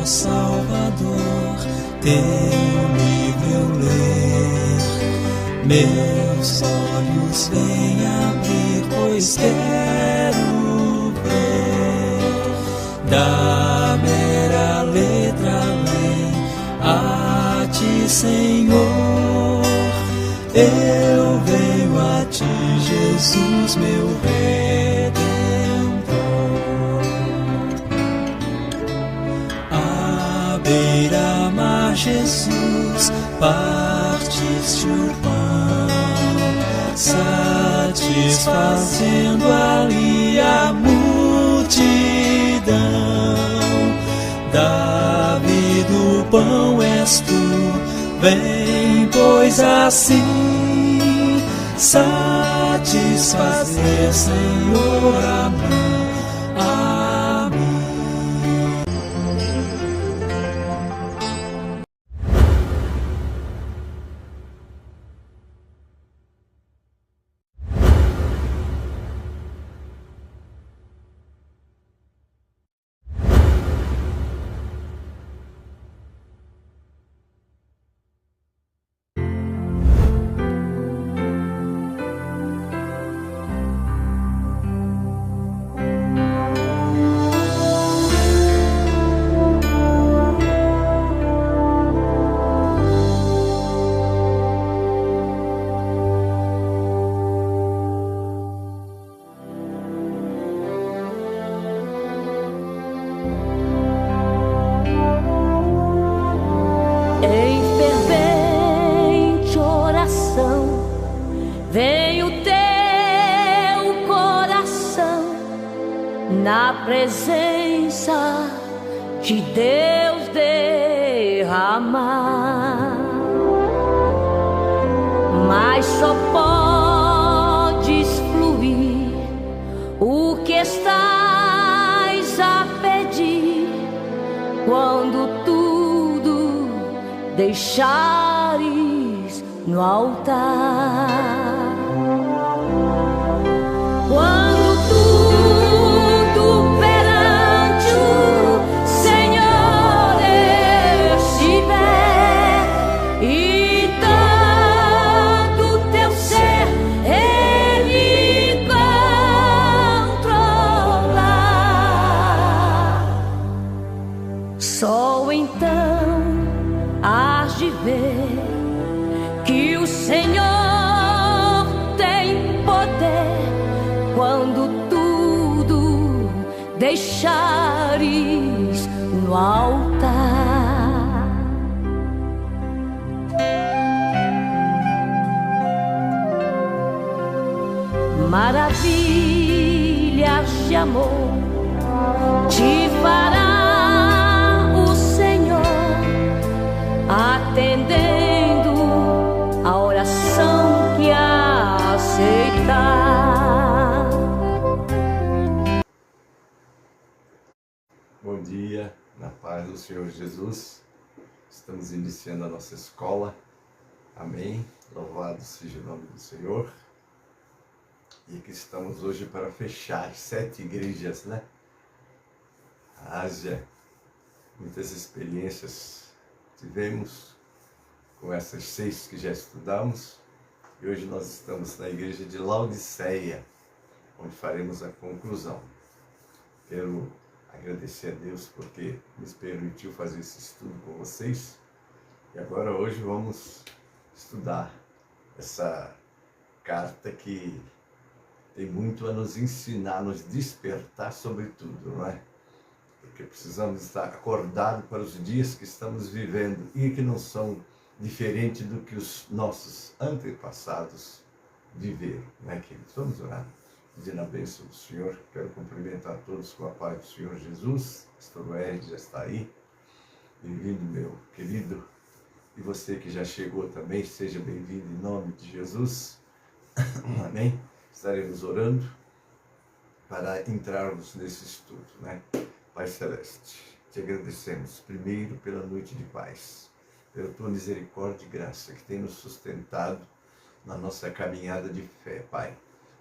Salvador, teu livro eu ler, meus olhos vêm abrir, pois quero ver da mera letra além a ti, Senhor. Eu venho a ti, Jesus, meu Redentor. À beira-mar, Jesus, partiste o pão, satisfazendo ali a multidão. Davi do pão és tu, vem, pois assim satisfazer, Senhor, a mim. Na presença de Deus derramar, mas só podes fluir o que estás a pedir quando tudo deixares no altar. Só então hás de ver que o Senhor tem poder quando tudo deixares no altar. Maravilhas de amor te fará atendendo a oração que aceitar. Bom dia, na paz do Senhor Jesus. Estamos iniciando a nossa escola. Amém. Louvado seja o nome do Senhor. E aqui estamos hoje para fechar 7 igrejas, né? Ásia, muitas experiências tivemos com essas 6 que já estudamos, e hoje nós estamos na igreja de Laodiceia, onde faremos a conclusão. Quero agradecer a Deus porque nos permitiu fazer esse estudo com vocês, e agora hoje vamos estudar essa carta que tem muito a nos ensinar, nos despertar sobre tudo, não é? Porque precisamos estar acordados para os dias que estamos vivendo e que não são diferentes do que os nossos antepassados viveram, né, queridos? Vamos orar, pedindo a bênção do Senhor. Quero cumprimentar a todos com a paz do Senhor Jesus. Pastor Ed já está aí. Bem-vindo, meu querido. E você que já chegou também, seja bem-vindo em nome de Jesus. Amém? Estaremos orando para entrarmos nesse estudo, né? Pai Celeste, te agradecemos primeiro pela noite de paz, pela tua misericórdia e graça que tem nos sustentado na nossa caminhada de fé, Pai.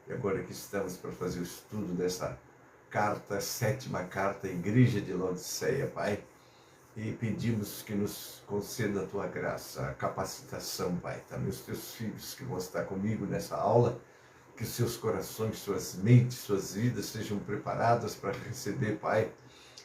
E agora que estamos para fazer o estudo dessa carta, 7ª carta à Igreja de Laodiceia, Pai, e pedimos que nos conceda a tua graça, a capacitação, Pai. Também os teus filhos que vão estar comigo nessa aula, que seus corações, suas mentes, suas vidas sejam preparadas para receber, Pai,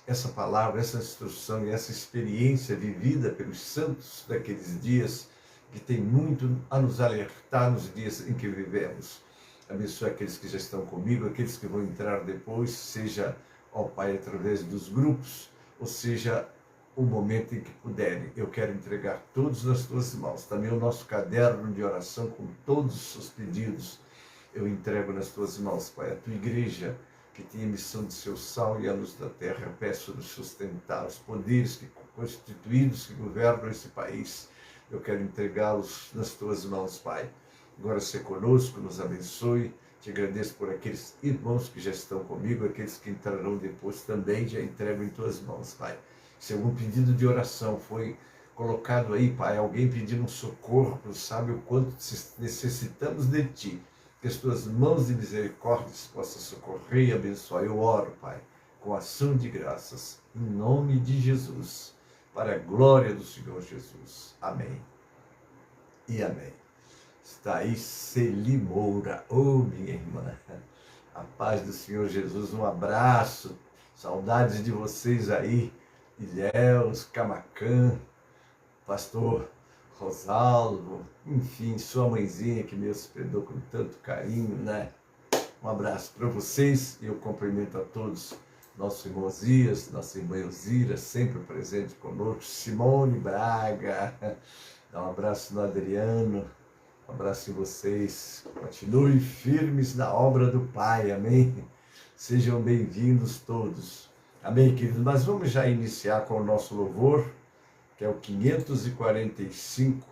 essa palavra, essa instrução e essa experiência vivida pelos santos daqueles dias, que tem muito a nos alertar nos dias em que vivemos. Abençoa aqueles que já estão comigo, aqueles que vão entrar depois, seja, ó Pai, através dos grupos, ou seja, o momento em que puderem. Eu quero entregar todos nas tuas mãos. Também o nosso caderno de oração com todos os seus pedidos, eu entrego nas tuas mãos, Pai. A tua igreja, que tem a missão de ser o sal e a luz da terra, peço-nos sustentar os poderes constituídos que governam esse país. Eu quero entregá-los nas tuas mãos, Pai. Agora se conosco, nos abençoe. Te agradeço por aqueles irmãos que já estão comigo, aqueles que entrarão depois também, já entrego em tuas mãos, Pai. Se algum pedido de oração foi colocado aí, Pai, alguém pedindo um socorro, tu sabe o quanto necessitamos de Ti, que as Tuas mãos de misericórdia possam socorrer e abençoar. Eu oro, Pai, com ação de graças, em nome de Jesus, para a glória do Senhor Jesus. Amém e amém. Está aí Celi Moura, minha irmã, a paz do Senhor Jesus, um abraço, saudades de vocês aí, Ilhéus, Camacan, pastor Rosalvo, enfim, sua mãezinha que me hospedou com tanto carinho, né? Um abraço para vocês e eu cumprimento a todos, nosso irmão Zias, nossa irmã Elzira, sempre presente conosco, Simone Braga, dá um abraço no Adriano, um abraço em vocês, continuem firmes na obra do Pai, amém? Sejam bem-vindos todos, amém, queridos? Mas vamos já iniciar com o nosso louvor, que é o 545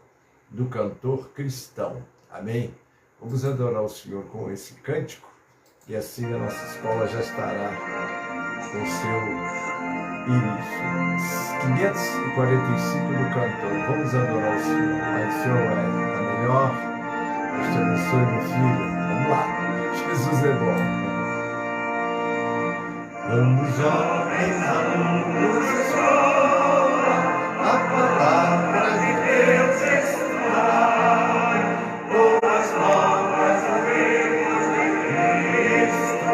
do cantor cristão, amém? Vamos adorar o Senhor com esse cântico, e assim a nossa escola já estará com seu início. 545 do cantor, vamos adorar o Senhor. Pai, o Senhor está melhor. Deus te abençoe, meu filho. Vamos lá. Jesus é bom. Vamos, jovens alunos, escola, a palavra de Deus estudar. Boas novas ouvimos de Cristo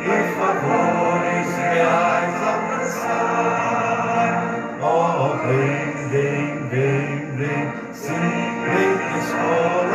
e favores reais alcançar. Oh, vem, vem, vem, vem, sim, vem na escola.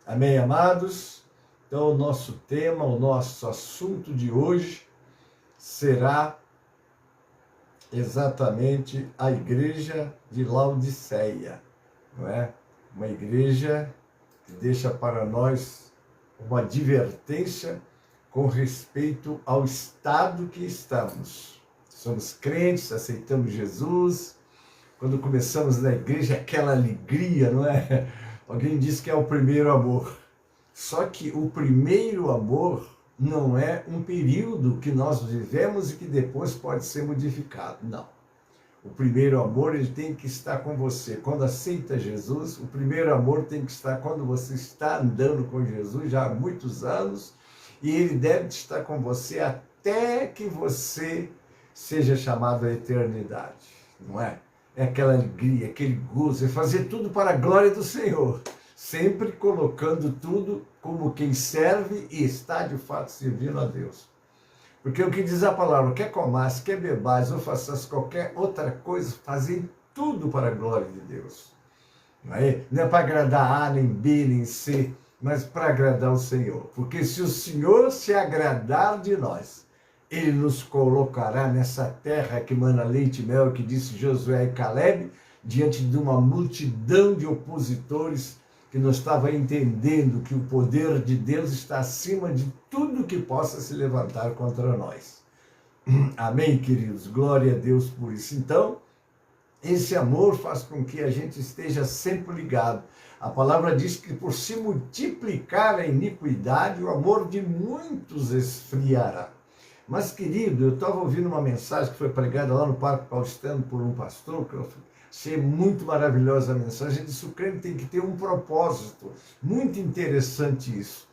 Amém, amados? Então, o nosso tema, o nosso assunto de hoje será exatamente a igreja de Laodiceia, não é? Uma igreja que deixa para nós uma advertência com respeito ao estado que estamos. Somos crentes, aceitamos Jesus. Quando começamos na igreja, aquela alegria, não é? Alguém diz que é o primeiro amor. Só que o primeiro amor não é um período que nós vivemos e que depois pode ser modificado. Não. O primeiro amor, ele tem que estar com você. Quando aceita Jesus, o primeiro amor tem que estar quando você está andando com Jesus já há muitos anos, e ele deve estar com você até que você seja chamado à eternidade, não é? É aquela alegria, aquele gozo, é fazer tudo para a glória do Senhor, sempre colocando tudo como quem serve e está de fato servindo a Deus. Porque o que diz a palavra, quer comais, quer bebais, ou faças qualquer outra coisa, fazem tudo para a glória de Deus. Não é para agradar A, nem B, nem C, mas para agradar o Senhor. Porque se o Senhor se agradar de nós, Ele nos colocará nessa terra que mana leite e mel, que disse Josué e Caleb, diante de uma multidão de opositores que não estava entendendo que o poder de Deus está acima de tudo que possa se levantar contra nós. Amém, queridos? Glória a Deus por isso. Então, esse amor faz com que a gente esteja sempre ligado. A palavra diz que por se multiplicar a iniquidade, o amor de muitos esfriará. Mas, querido, eu estava ouvindo uma mensagem que foi pregada lá no Parque Paulistano por um pastor, que eu achei muito maravilhosa a mensagem. Ele disse que o crente tem que ter um propósito. Muito interessante isso.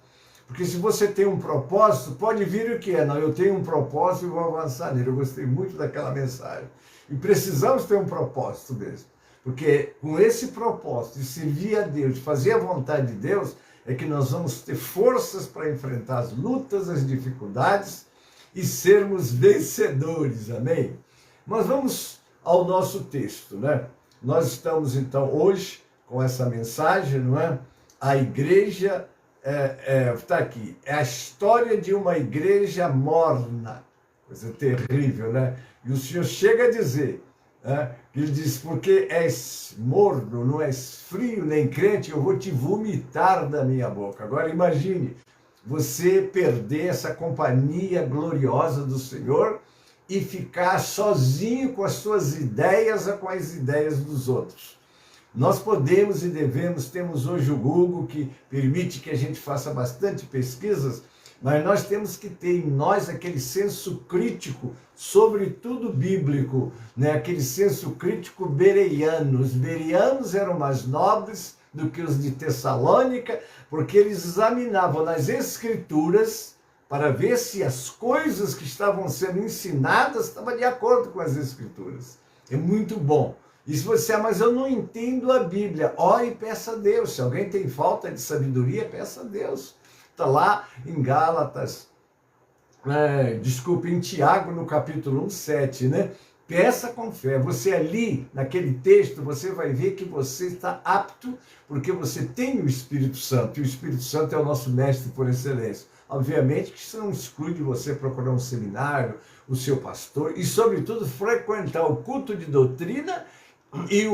Porque se você tem um propósito, pode vir o que é. Não, eu tenho um propósito e vou avançar nele. Eu gostei muito daquela mensagem. E precisamos ter um propósito mesmo. Porque com esse propósito de servir a Deus, de fazer a vontade de Deus, é que nós vamos ter forças para enfrentar as lutas, as dificuldades e sermos vencedores. Amém? Mas vamos ao nosso texto, né? Nós estamos então hoje com essa mensagem, não é? A igreja está aqui. É a história de uma igreja morna. Coisa terrível, né? E o Senhor chega a dizer, ele diz, porque és morno, não és frio nem crente, eu vou te vomitar da minha boca. Agora imagine, você perder essa companhia gloriosa do Senhor e ficar sozinho com as suas ideias ou com as ideias dos outros. Nós podemos e devemos, temos hoje o Google que permite que a gente faça bastante pesquisas, mas nós temos que ter em nós aquele senso crítico, sobretudo bíblico, né? Aquele senso crítico bereano. Os bereanos eram mais nobres do que os de Tessalônica, porque eles examinavam nas Escrituras para ver se as coisas que estavam sendo ensinadas estavam de acordo com as Escrituras. É muito bom. E se você, mas eu não entendo a Bíblia, ore e peça a Deus. Se alguém tem falta de sabedoria, peça a Deus. Está lá em Gálatas, em Tiago, no capítulo 1, 7, né? Peça com fé. Você ali, naquele texto, você vai ver que você está apto, porque você tem o Espírito Santo, e o Espírito Santo é o nosso mestre por excelência. Obviamente que isso não exclui de você procurar um seminário, o seu pastor, e sobretudo frequentar o culto de doutrina e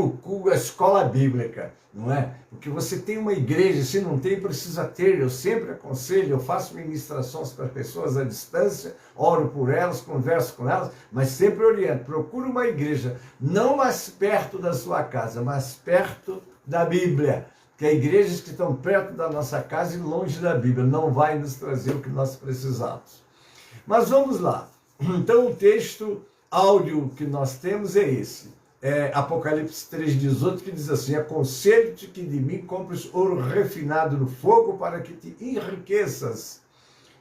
a escola bíblica, não é? Porque você tem uma igreja, se não tem, precisa ter. Eu sempre aconselho, eu faço ministrações para pessoas à distância, oro por elas, converso com elas, mas sempre oriento, procure uma igreja, não mais perto da sua casa, mas perto da Bíblia, que há igrejas que estão perto da nossa casa e longe da Bíblia, não vai nos trazer o que nós precisamos. Mas vamos lá. Então o texto áudio que nós temos é esse. Apocalipse 3,18, que diz assim: aconselho-te que de mim compres ouro refinado no fogo para que te enriqueças,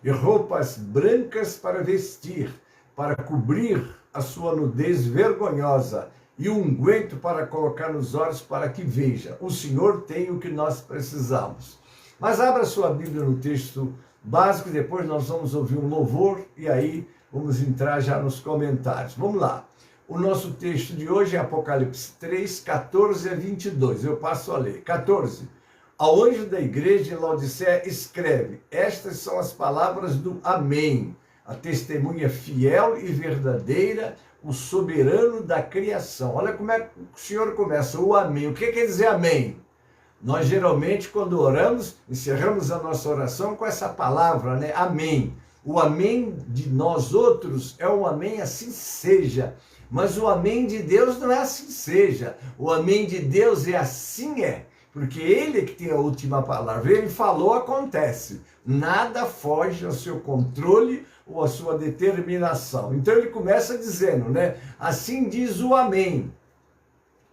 e roupas brancas para vestir, para cobrir a sua nudez vergonhosa, e unguento para colocar nos olhos para que veja. O Senhor tem o que nós precisamos. Mas abra sua Bíblia no texto básico, e depois nós vamos ouvir um louvor, e aí vamos entrar já nos comentários. Vamos lá. O nosso texto de hoje é Apocalipse 3, 14 a 22. Eu passo a ler. 14. Ao anjo da igreja de Laodiceia escreve: estas são as palavras do Amém, a testemunha fiel e verdadeira, o soberano da criação. Olha como é que o Senhor começa, o Amém. O que quer dizer Amém? Nós geralmente, quando oramos, encerramos a nossa oração com essa palavra, né? Amém. O amém de nós outros é um amém assim seja. Mas o amém de Deus não é assim seja. O amém de Deus é assim é. Porque Ele é que tem a última palavra. Ele falou, acontece. Nada foge ao seu controle ou à sua determinação. Então ele começa dizendo, né? Assim diz o amém.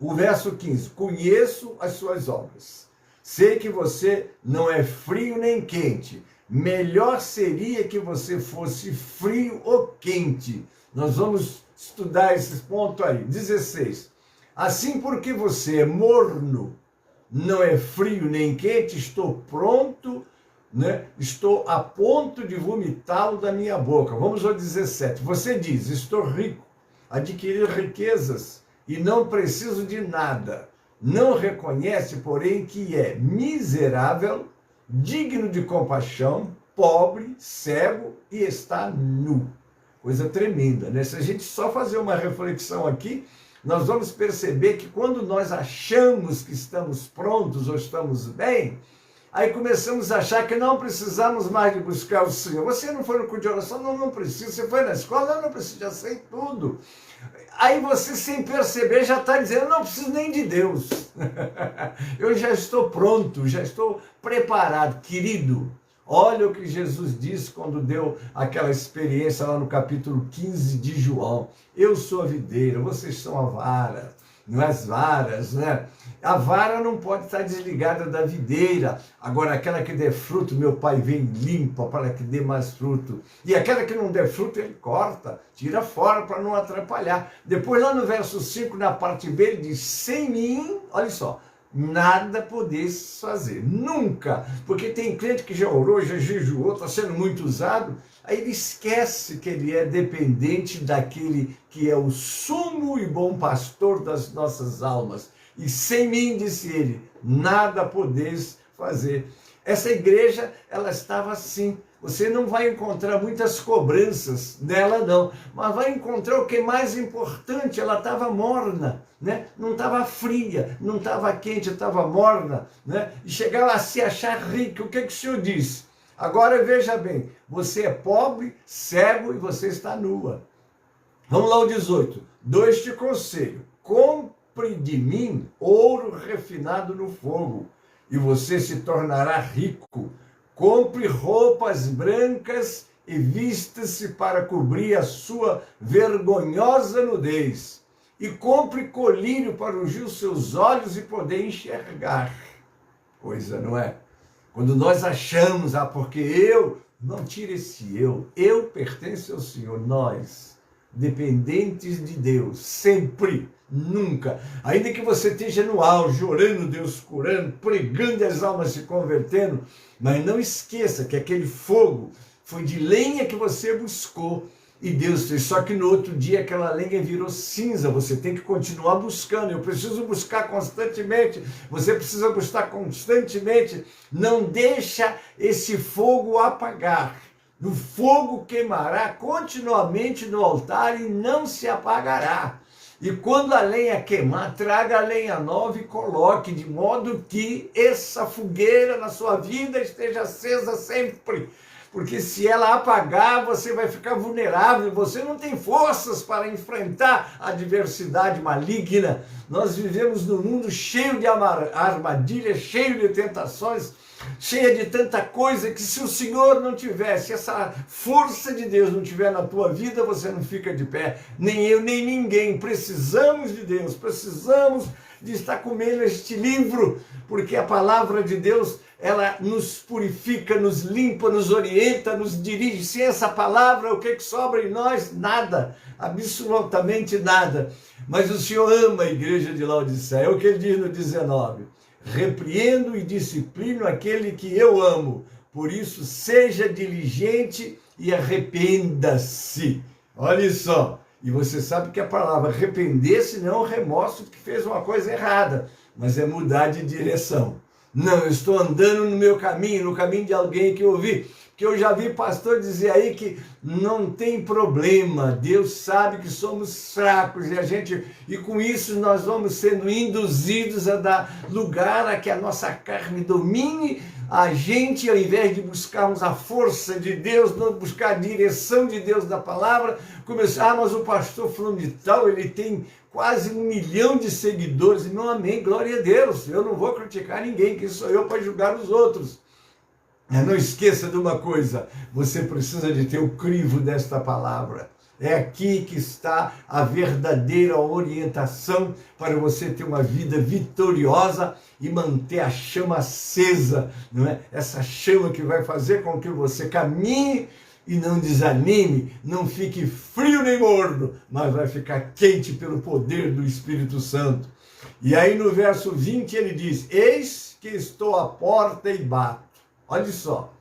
O verso 15. Conheço as suas obras. Sei que você não é frio nem quente. Melhor seria que você fosse frio ou quente. Nós vamos estudar esse ponto aí. 16. Assim, porque você é morno, não é frio nem quente, estou pronto, né? Estou a ponto de vomitá-lo da minha boca. Vamos ao 17. Você diz, estou rico, adquiri riquezas e não preciso de nada. Não reconhece, porém, que é miserável, digno de compaixão, pobre, cego e está nu. Coisa tremenda, né? Se a gente só fazer uma reflexão aqui, nós vamos perceber que quando nós achamos que estamos prontos ou estamos bem, aí começamos a achar que não precisamos mais de buscar o Senhor. Você não foi no culto de oração? Não precisa. Você foi na escola? Não precisa, já sei tudo. Aí você, sem perceber, já está dizendo, não preciso nem de Deus. Eu já estou pronto, já estou preparado. Querido, olha o que Jesus disse quando deu aquela experiência lá no capítulo 15 de João. Eu sou a videira, vocês são a vara, não é as varas, né? A vara não pode estar desligada da videira. Agora, aquela que der fruto, meu Pai vem limpa para que dê mais fruto. E aquela que não der fruto, ele corta, tira fora para não atrapalhar. Depois, lá no verso 5, na parte B, ele diz, sem mim, olha só, nada podeis fazer, nunca, porque tem crente que já orou, já jejuou, está sendo muito usado, aí ele esquece que ele é dependente daquele que é o sumo e bom pastor das nossas almas, e sem mim, disse ele, nada podeis fazer. Essa igreja, ela estava assim. Você não vai encontrar muitas cobranças nela, não. Mas vai encontrar o que é mais importante. Ela estava morna, né? Não estava fria, não estava quente, estava morna, né? E chegava a se achar rica. O que o Senhor disse? Agora veja bem, você é pobre, cego e você está nua. Vamos lá ao 18. Dou este conselho. Compre de mim ouro refinado no fogo e você se tornará rico. Compre roupas brancas e vista-se para cobrir a sua vergonhosa nudez. E compre colírio para ungir os seus olhos e poder enxergar. Coisa, não é? Quando nós achamos, porque eu, não tire esse eu pertenço ao Senhor, nós, dependentes de Deus, sempre, nunca, ainda que você esteja no auge, orando, Deus curando, pregando, as almas se convertendo, mas não esqueça que aquele fogo foi de lenha que você buscou, e Deus fez, só que no outro dia aquela lenha virou cinza, você tem que continuar buscando, eu preciso buscar constantemente, você precisa buscar constantemente, não deixa esse fogo apagar, o fogo queimará continuamente no altar e não se apagará. E quando a lenha queimar, traga a lenha nova e coloque, de modo que essa fogueira na sua vida esteja acesa sempre. Porque se ela apagar, você vai ficar vulnerável, você não tem forças para enfrentar a adversidade maligna. Nós vivemos num mundo cheio de armadilhas, cheio de tentações, cheia de tanta coisa que se o Senhor não tivesse, essa força de Deus não tiver na tua vida, você não fica de pé, nem eu, nem ninguém. Precisamos de Deus, precisamos de estar comendo este livro, porque a palavra de Deus, ela nos purifica, nos limpa, nos orienta, nos dirige. Sem essa palavra, o que sobra em nós? Nada, absolutamente nada. Mas o Senhor ama a igreja de Laodiceia, é o que ele diz no 19. Repreendo e disciplino aquele que eu amo, por isso seja diligente e arrependa-se. Olha só, e você sabe que a palavra arrepender-se não é um remorso que fez uma coisa errada, mas é mudar de direção. Não, eu estou andando no meu caminho, no caminho de alguém que eu ouvi, que eu já vi pastor dizer aí que não tem problema, Deus sabe que somos fracos e com isso nós vamos sendo induzidos a dar lugar a que a nossa carne domine a gente, ao invés de buscarmos a força de Deus, não buscar a direção de Deus da palavra, começar, mas o pastor fulano de tal, ele tem quase 1 milhão de seguidores. Não, amém, glória a Deus. Eu não vou criticar ninguém, quem sou eu para julgar os outros. Não esqueça de uma coisa, você precisa de ter o crivo desta palavra. É aqui que está a verdadeira orientação para você ter uma vida vitoriosa e manter a chama acesa, não é? Essa chama que vai fazer com que você caminhe e não desanime, não fique frio nem morno, mas vai ficar quente pelo poder do Espírito Santo. E aí no verso 20 ele diz, eis que estou à porta e bato. Olha só.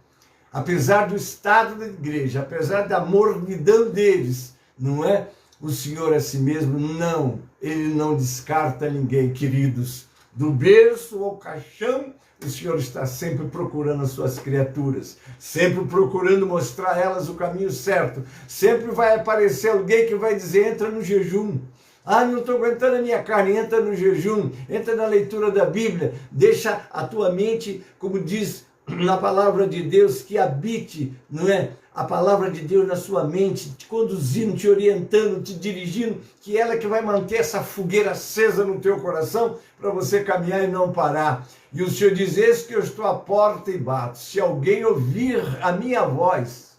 Apesar do estado da igreja, apesar da mornidão deles, não é? O Senhor a si mesmo, não, ele não descarta ninguém, queridos. Do berço ao caixão, o Senhor está sempre procurando as suas criaturas, sempre procurando mostrar a elas o caminho certo. Sempre vai aparecer alguém que vai dizer, entra no jejum. Ah, não estou aguentando a minha carne, entra no jejum, entra na leitura da Bíblia, deixa a tua mente, como diz na palavra de Deus, que habite, não é? A palavra de Deus na sua mente, te conduzindo, te orientando, te dirigindo, que ela que vai manter essa fogueira acesa no teu coração, para você caminhar e não parar. E o Senhor diz, eis que eu estou à porta e bato. Se alguém ouvir a minha voz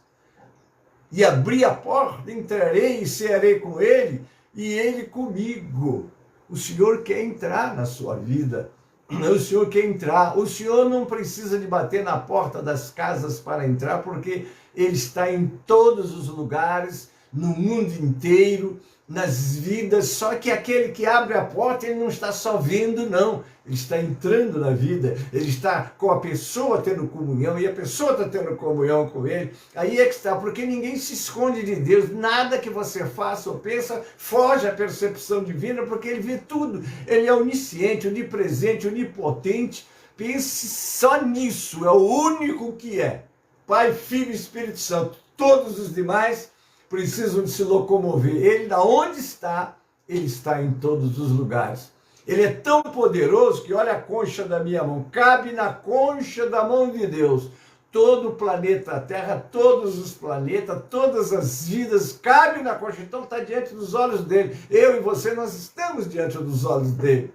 e abrir a porta, entrarei e cearei com ele, e ele comigo. O Senhor quer entrar na sua vida. O Senhor quer entrar. O Senhor não precisa de bater na porta das casas para entrar, porque Ele está em todos os lugares, no mundo inteiro, nas vidas. Só que aquele que abre a porta, ele não está só vendo, não. Ele está entrando na vida. Ele está com a pessoa tendo comunhão, e a pessoa está tendo comunhão com ele. Aí é que está, porque ninguém se esconde de Deus. Nada que você faça ou pensa foge à percepção divina, porque ele vê tudo. Ele é onisciente, onipresente, onipotente. Pense só nisso, é o único que é. Pai, Filho e Espírito Santo. Todos os demais precisam de se locomover. Ele, da onde está, ele está em todos os lugares. Ele é tão poderoso que, olha a concha da minha mão, cabe na concha da mão de Deus. Todo o planeta Terra, todos os planetas, todas as vidas, cabe na concha. Então está diante dos olhos dele. Eu e você, nós estamos diante dos olhos dele.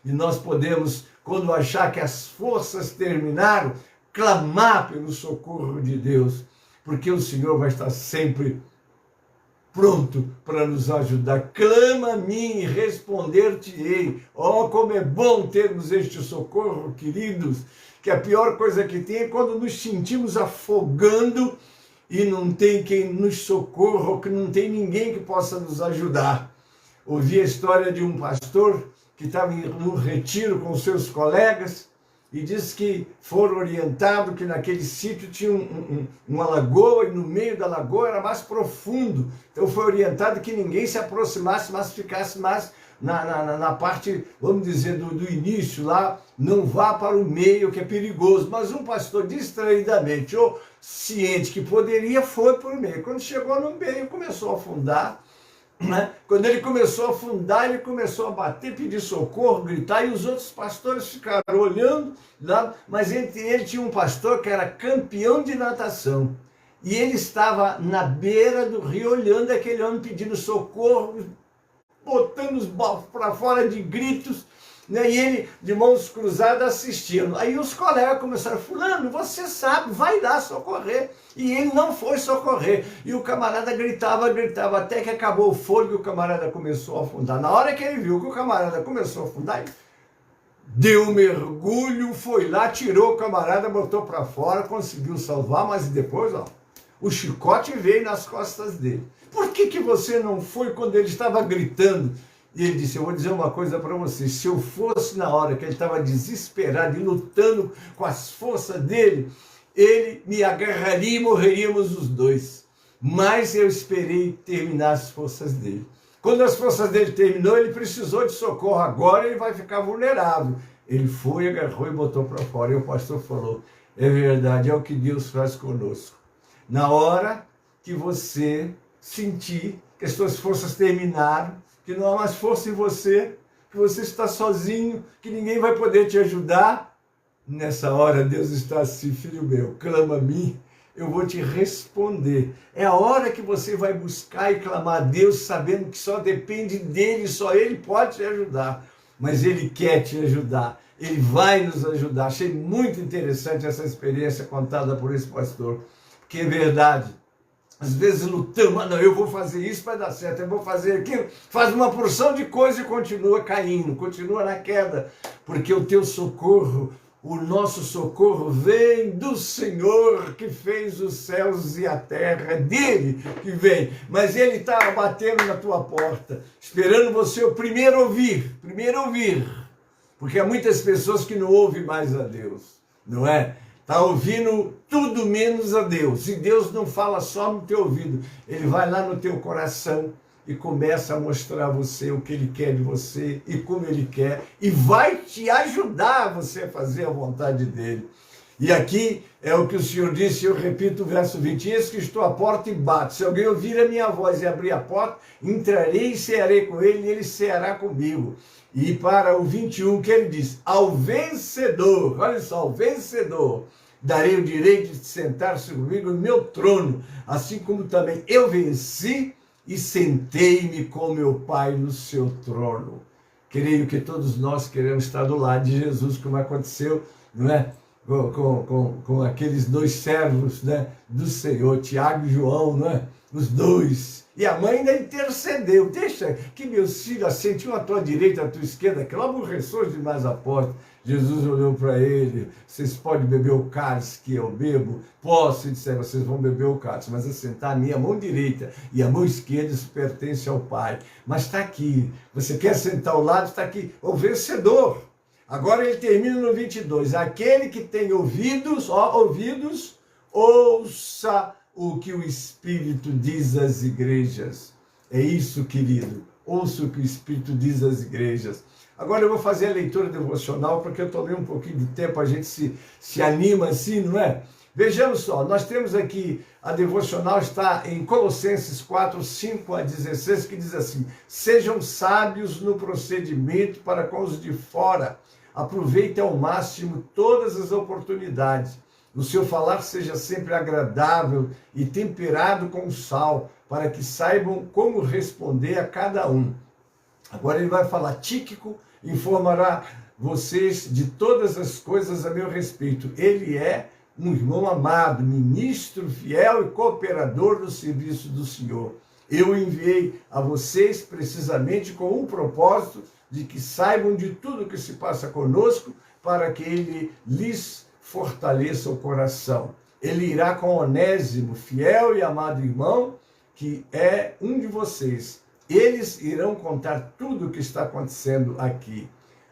E nós podemos, quando achar que as forças terminaram, clamar pelo socorro de Deus, porque o Senhor vai estar sempre pronto para nos ajudar. Clama a mim e responder-te-ei. Oh, como é bom termos este socorro, queridos, que a pior coisa que tem é quando nos sentimos afogando e não tem quem nos socorra, que não tem ninguém que possa nos ajudar. Ouvi a história de um pastor que estava em um retiro com seus colegas, e disse que foram orientados que naquele sítio tinha uma lagoa, e no meio da lagoa era mais profundo. Então foi orientado que ninguém se aproximasse, mas ficasse mais na parte, vamos dizer, do início lá, não vá para o meio, que é perigoso. Mas um pastor, distraidamente, ou ciente que poderia, foi para o meio. Quando chegou no meio, começou a afundar. Quando ele começou a afundar, ele começou a bater, pedir socorro, gritar, e os outros pastores ficaram olhando lá, mas entre eles tinha um pastor que era campeão de natação, e ele estava na beira do rio olhando aquele homem pedindo socorro, botando os balcos para fora de gritos, né? E ele de mãos cruzadas assistindo. Aí os colegas começaram, fulano, você sabe, vai lá socorrer. E ele não foi socorrer. E o camarada gritava, até que acabou o fôlego e o camarada começou a afundar. Na hora que ele viu que o camarada começou a afundar, ele deu um mergulho, foi lá, tirou o camarada, botou para fora, conseguiu salvar, mas depois, ó, o chicote veio nas costas dele. Por que você não foi quando ele estava gritando? E ele disse, eu vou dizer uma coisa para você, se eu fosse na hora que ele estava desesperado e lutando com as forças dele, ele me agarraria e morreríamos os dois. Mas eu esperei terminar as forças dele. Quando as forças dele terminou, ele precisou de socorro. Agora ele vai ficar vulnerável. Ele foi, agarrou e botou para fora. E o pastor falou, é verdade, é o que Deus faz conosco. Na hora que você sentir que as suas forças terminaram, que não há mais força em você, que você está sozinho, que ninguém vai poder te ajudar, Nessa hora Deus está assim, filho meu, clama a mim, eu vou te responder. É a hora que você vai buscar e clamar a Deus, sabendo que só depende dele, só ele pode te ajudar. Mas ele quer te ajudar, ele vai nos ajudar. Achei muito interessante essa experiência contada por esse pastor, porque é verdade. Às vezes lutamos, não, eu vou fazer isso para dar certo, eu vou fazer aquilo, faz uma porção de coisa e continua caindo, continua na queda, porque o teu socorro, o nosso socorro vem do Senhor que fez os céus e a terra, é dele que vem, mas ele está batendo na tua porta, esperando você o primeiro ouvir, porque há muitas pessoas que não ouvem mais a Deus, não é? Está ouvindo tudo menos a Deus. E Deus não fala só no teu ouvido. Ele vai lá no teu coração e começa a mostrar a você o que Ele quer de você e como Ele quer. E vai te ajudar a você a fazer a vontade dEle. E aqui é o que o Senhor disse, eu repito o verso 20. Eis que estou à porta e bato. Se alguém ouvir a minha voz e abrir a porta, entrarei e cearei com ele e ele ceará comigo. E para o 21, que ele diz, ao vencedor, olha só, ao vencedor, darei o direito de sentar-se comigo no meu trono, assim como também eu venci e sentei-me com meu Pai no seu trono. Creio que todos nós queremos estar do lado de Jesus, como aconteceu, não é? Com aqueles dois servos, né, do Senhor, Tiago e João, não é? Os dois. E a mãe ainda intercedeu. Deixa que meus filhos assentiam à tua direita, à tua esquerda, que lá aborreceu os demais apóstolos. Jesus olhou para ele, vocês podem beber o cálice que eu bebo? Posso, e disseram, vocês vão beber o cálice, mas assentar a minha mão direita e a mão esquerda, isso pertence ao Pai. Mas está aqui, você quer sentar ao lado, está aqui, o vencedor. Agora ele termina no 22, aquele que tem ouvidos, ouça o que o Espírito diz às igrejas. É isso, querido, ouça o que o Espírito diz às igrejas. Agora eu vou fazer a leitura devocional, porque eu tomei um pouquinho de tempo, a gente se anima assim, não é? Vejamos só, nós temos aqui, a devocional está em Colossenses 4, 5 a 16, que diz assim, sejam sábios no procedimento para com os de fora, aproveitem ao máximo todas as oportunidades, o seu falar seja sempre agradável e temperado com sal, para que saibam como responder a cada um. Agora ele vai falar, Tíquico informará vocês de todas as coisas a meu respeito. Ele é um irmão amado, ministro fiel e cooperador do serviço do Senhor. Eu enviei a vocês precisamente com um propósito de que saibam de tudo que se passa conosco, para que ele lhes fortaleça o coração. Ele irá com Onésimo, fiel e amado irmão, que é um de vocês. Eles irão contar tudo o que está acontecendo aqui.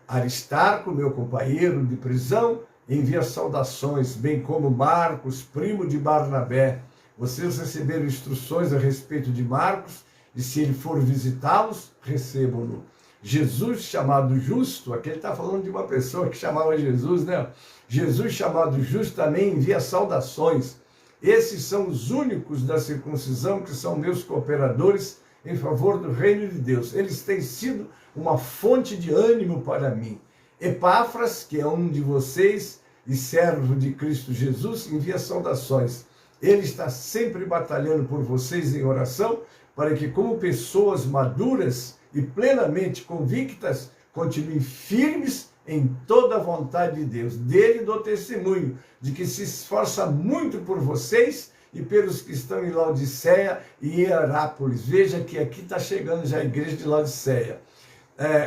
Aristarco, meu companheiro de prisão, envia saudações, bem como Marcos, primo de Barnabé. Vocês receberam instruções a respeito de Marcos, e se ele for visitá-los, recebam-no. Jesus, chamado Justo, aqui ele está falando de uma pessoa que chamava Jesus, né? Jesus, chamado Justo, também envia saudações. Esses são os únicos da circuncisão que são meus cooperadores em favor do reino de Deus. Eles têm sido uma fonte de ânimo para mim. Epáfras, que é um de vocês e servo de Cristo Jesus, envia saudações. Ele está sempre batalhando por vocês em oração, para que, como pessoas maduras e plenamente convictas, continuem firmes em toda a vontade de Deus. Dele dou testemunho de que se esforça muito por vocês e pelos que estão em Laodiceia e Hierápolis. Veja que aqui está chegando já a igreja de Laodiceia.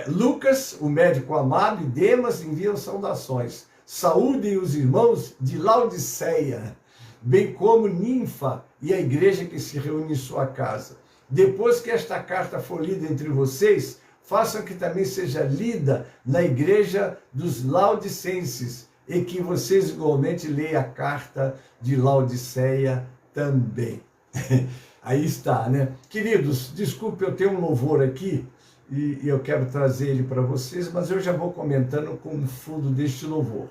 Lucas, o médico amado, e Demas enviam saudações. Saúdem os irmãos de Laodiceia, bem como Ninfa e a igreja que se reúne em sua casa. Depois que esta carta for lida entre vocês, façam que também seja lida na igreja dos Laodicenses, e que vocês igualmente leiam a carta de Laodiceia também. Aí está, né? Queridos, desculpe, eu tenho um louvor aqui, e eu quero trazer ele para vocês, mas eu já vou comentando com o fundo deste louvor.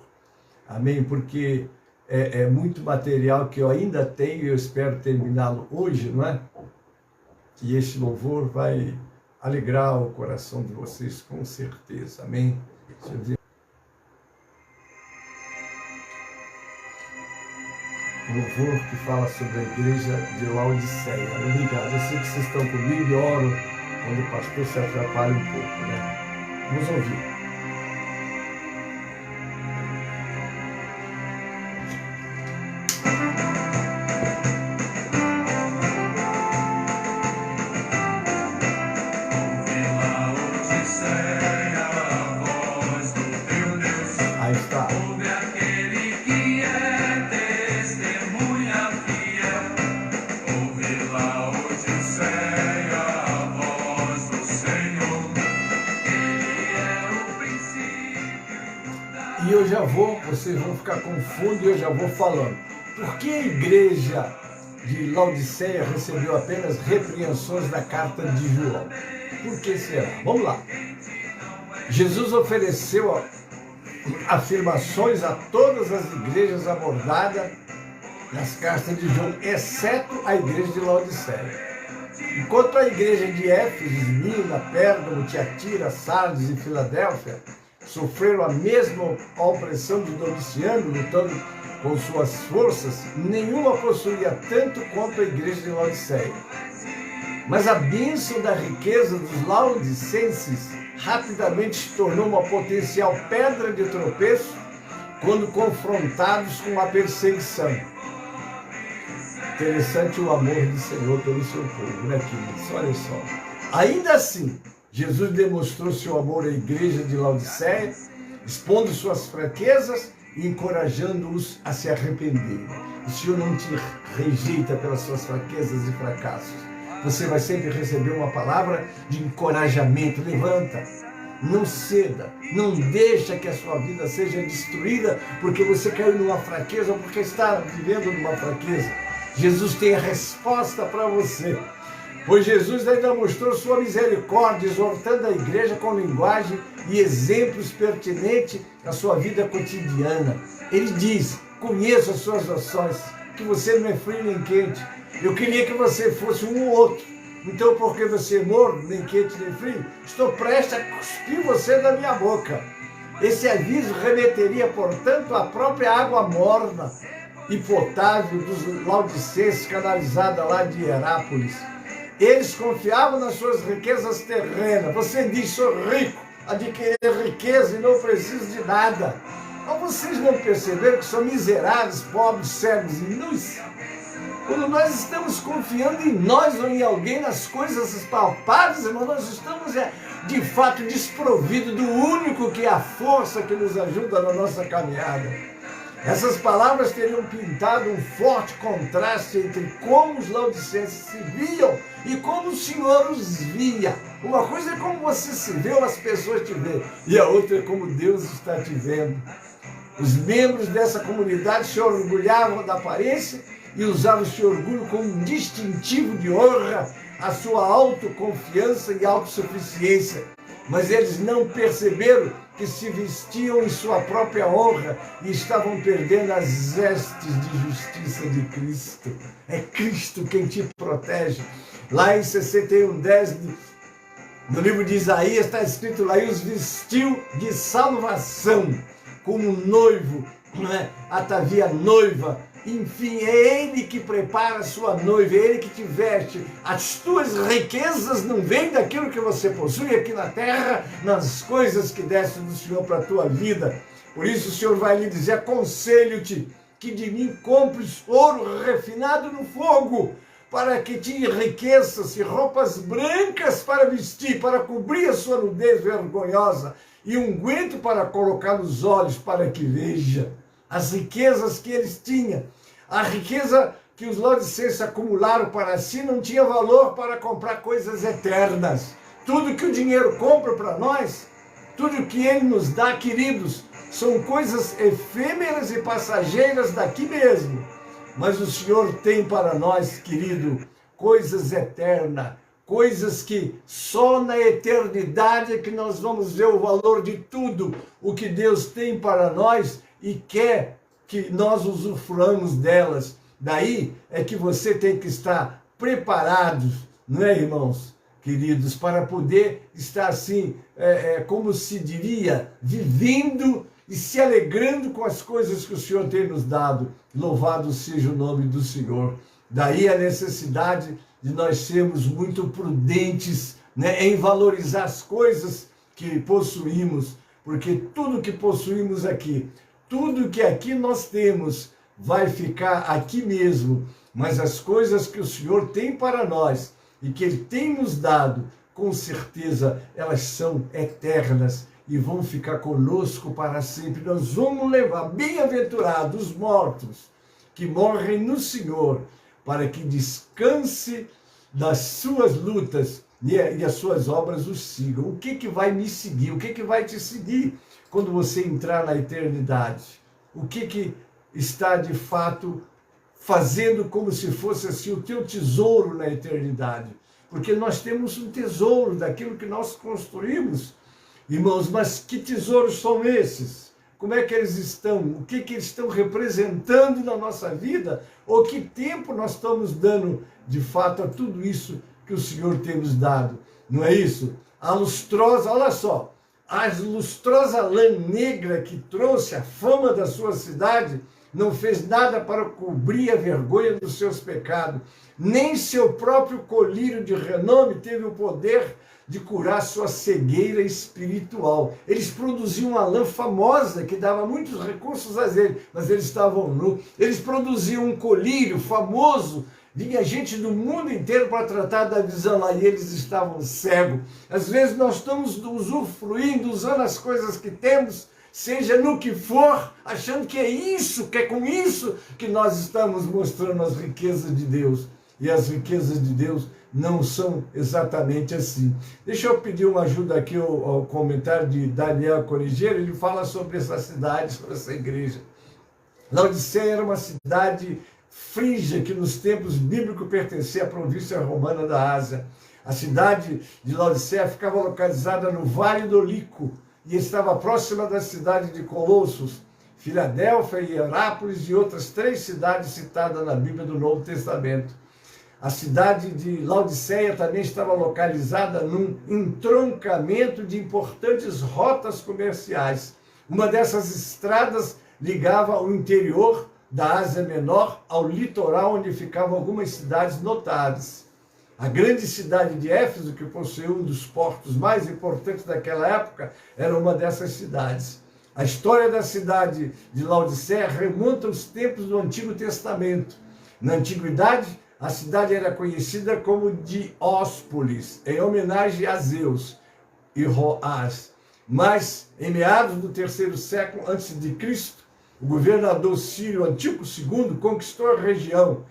Amém? Porque é muito material que eu ainda tenho e eu espero terminá-lo hoje, não é? E este louvor vai alegrar o coração de vocês com certeza. Amém? Deixa eu ver. louvor que fala sobre a igreja de Laodiceia. Obrigado. Eu sei que vocês estão comigo e oro quando o pastor se atrapalha um pouco, né? Vamos ouvir. Aí está. E eu já vou, vocês vão ficar confusos e eu já vou falando. Por que a igreja de Laodiceia recebeu apenas repreensões da carta de João? Por que será? Vamos lá. Jesus ofereceu afirmações a todas as igrejas abordadas nas cartas de João, exceto a igreja de Laodiceia. Enquanto a igreja de Éfeso, Esmirna, Pérgamo, Tiatira, Sardes e Filadélfia sofreram a mesma opressão de Domiciano, lutando com suas forças, nenhuma possuía tanto quanto a igreja de Laodiceia. Mas a bênção da riqueza dos laodicenses rapidamente se tornou uma potencial pedra de tropeço quando confrontados com a perseguição. Interessante o amor do Senhor pelo seu povo, né, queridos? Olha só. Ainda assim, Jesus demonstrou seu amor à igreja de Laodiceia, expondo suas fraquezas e encorajando-os a se arrepender. O Senhor não te rejeita pelas suas fraquezas e fracassos. Você vai sempre receber uma palavra de encorajamento. Levanta, não ceda, não deixa que a sua vida seja destruída porque você caiu numa fraqueza ou porque está vivendo numa fraqueza. Jesus tem a resposta para você. Pois Jesus ainda mostrou sua misericórdia, exortando a igreja com linguagem e exemplos pertinentes à sua vida cotidiana. Ele diz: conheço as suas ações, que você não é frio nem quente. Eu queria que você fosse um ou outro. Então, porque você é morno, nem quente nem frio, estou prestes a cuspir você da minha boca. Esse aviso remeteria, portanto, à própria água morna e potável dos laodicenses, canalizada lá de Hierápolis. Eles confiavam nas suas riquezas terrenas. Você diz: sou rico, adquiri riqueza e não preciso de nada. Mas vocês não perceberam que são miseráveis, pobres, cegos e nus? Quando nós estamos confiando em nós ou em alguém, nas coisas palpáveis, irmão, nós estamos de fato desprovidos do único que é a força que nos ajuda na nossa caminhada. Essas palavras teriam pintado um forte contraste entre como os laodicenses se viam e como o Senhor os via. Uma coisa é como você se vê ou as pessoas te veem, e a outra é como Deus está te vendo. Os membros dessa comunidade se orgulhavam da aparência e usavam esse orgulho como um distintivo de honra, a sua autoconfiança e autossuficiência. Mas eles não perceberam que se vestiam em sua própria honra e estavam perdendo as vestes de justiça de Cristo. É Cristo quem te protege. Lá em 61:10, no livro de Isaías, está escrito lá: e os vestiu de salvação, como um noivo, atavia a noiva. Enfim, é Ele que prepara a sua noiva, é Ele que te veste. As tuas riquezas não vêm daquilo que você possui aqui na terra, nas coisas que descem do Senhor para a tua vida. Por isso o Senhor vai lhe dizer: aconselho-te que de mim compres ouro refinado no fogo, para que te enriqueças e roupas brancas para vestir, para cobrir a sua nudez vergonhosa, e unguento para colocar nos olhos, para que veja. As riquezas que eles tinham, a riqueza que os laodicenses acumularam para si, não tinha valor para comprar coisas eternas. Tudo que o dinheiro compra para nós, tudo que ele nos dá, queridos, são coisas efêmeras e passageiras daqui mesmo. Mas o Senhor tem para nós, querido, coisas eternas, coisas que só na eternidade é que nós vamos ver o valor de tudo o que Deus tem para nós e quer que nós usufruamos delas. Daí é que você tem que estar preparados, não é, irmãos queridos, para poder estar assim, como se diria, vivendo e se alegrando com as coisas que o Senhor tem nos dado. Louvado seja o nome do Senhor. Daí a necessidade de nós sermos muito prudentes, né, em valorizar as coisas que possuímos, porque tudo que possuímos aqui, tudo que aqui nós temos, vai ficar aqui mesmo, mas as coisas que o Senhor tem para nós e que Ele tem nos dado, com certeza elas são eternas e vão ficar conosco para sempre. Nós vamos levar, bem-aventurados os mortos que morrem no Senhor, para que descanse das suas lutas e as suas obras os sigam. O que vai me seguir? O que vai te seguir quando você entrar na eternidade? O que está de fato fazendo como se fosse assim o teu tesouro na eternidade? Porque nós temos um tesouro daquilo que nós construímos, irmãos, mas que tesouros são esses? Como é que eles estão? O que eles estão representando na nossa vida? Ou que tempo nós estamos dando, de fato, a tudo isso que o Senhor tem nos dado? Não é isso? A lustrosa, olha só, a lustrosa lã negra que trouxe a fama da sua cidade não fez nada para cobrir a vergonha dos seus pecados. Nem seu próprio colírio de renome teve o poder de curar sua cegueira espiritual. Eles produziam uma lã famosa que dava muitos recursos a eles, mas eles estavam nus. Eles produziam um colírio famoso, vinha gente do mundo inteiro para tratar da visão lá e eles estavam cegos. Às vezes nós estamos usufruindo, usando as coisas que temos, seja no que for, achando que é isso, que é com isso que nós estamos mostrando as riquezas de Deus. E as riquezas de Deus não são exatamente assim. Deixa eu pedir uma ajuda aqui ao comentário de Daniel Corigeiro. Ele fala sobre essa cidade, sobre essa igreja. Laodiceia era uma cidade frígia que nos tempos bíblicos pertencia à província romana da Ásia. A cidade de Laodiceia ficava localizada no Vale do Lico e estava próxima da cidade de Colossos, Filadélfia, Hierápolis e outras 3 cidades citadas na Bíblia do Novo Testamento. A cidade de Laodiceia também estava localizada num entroncamento de importantes rotas comerciais. Uma dessas estradas ligava o interior da Ásia Menor ao litoral, onde ficavam algumas cidades notáveis. A grande cidade de Éfeso, que possuía um dos portos mais importantes daquela época, era uma dessas cidades. A história da cidade de Laodiceia remonta aos tempos do Antigo Testamento. Na antiguidade, a cidade era conhecida como Dióspolis, em homenagem a Zeus e Roás. Mas, em meados do 3º século a.C., o governador sírio Antíoco II conquistou a região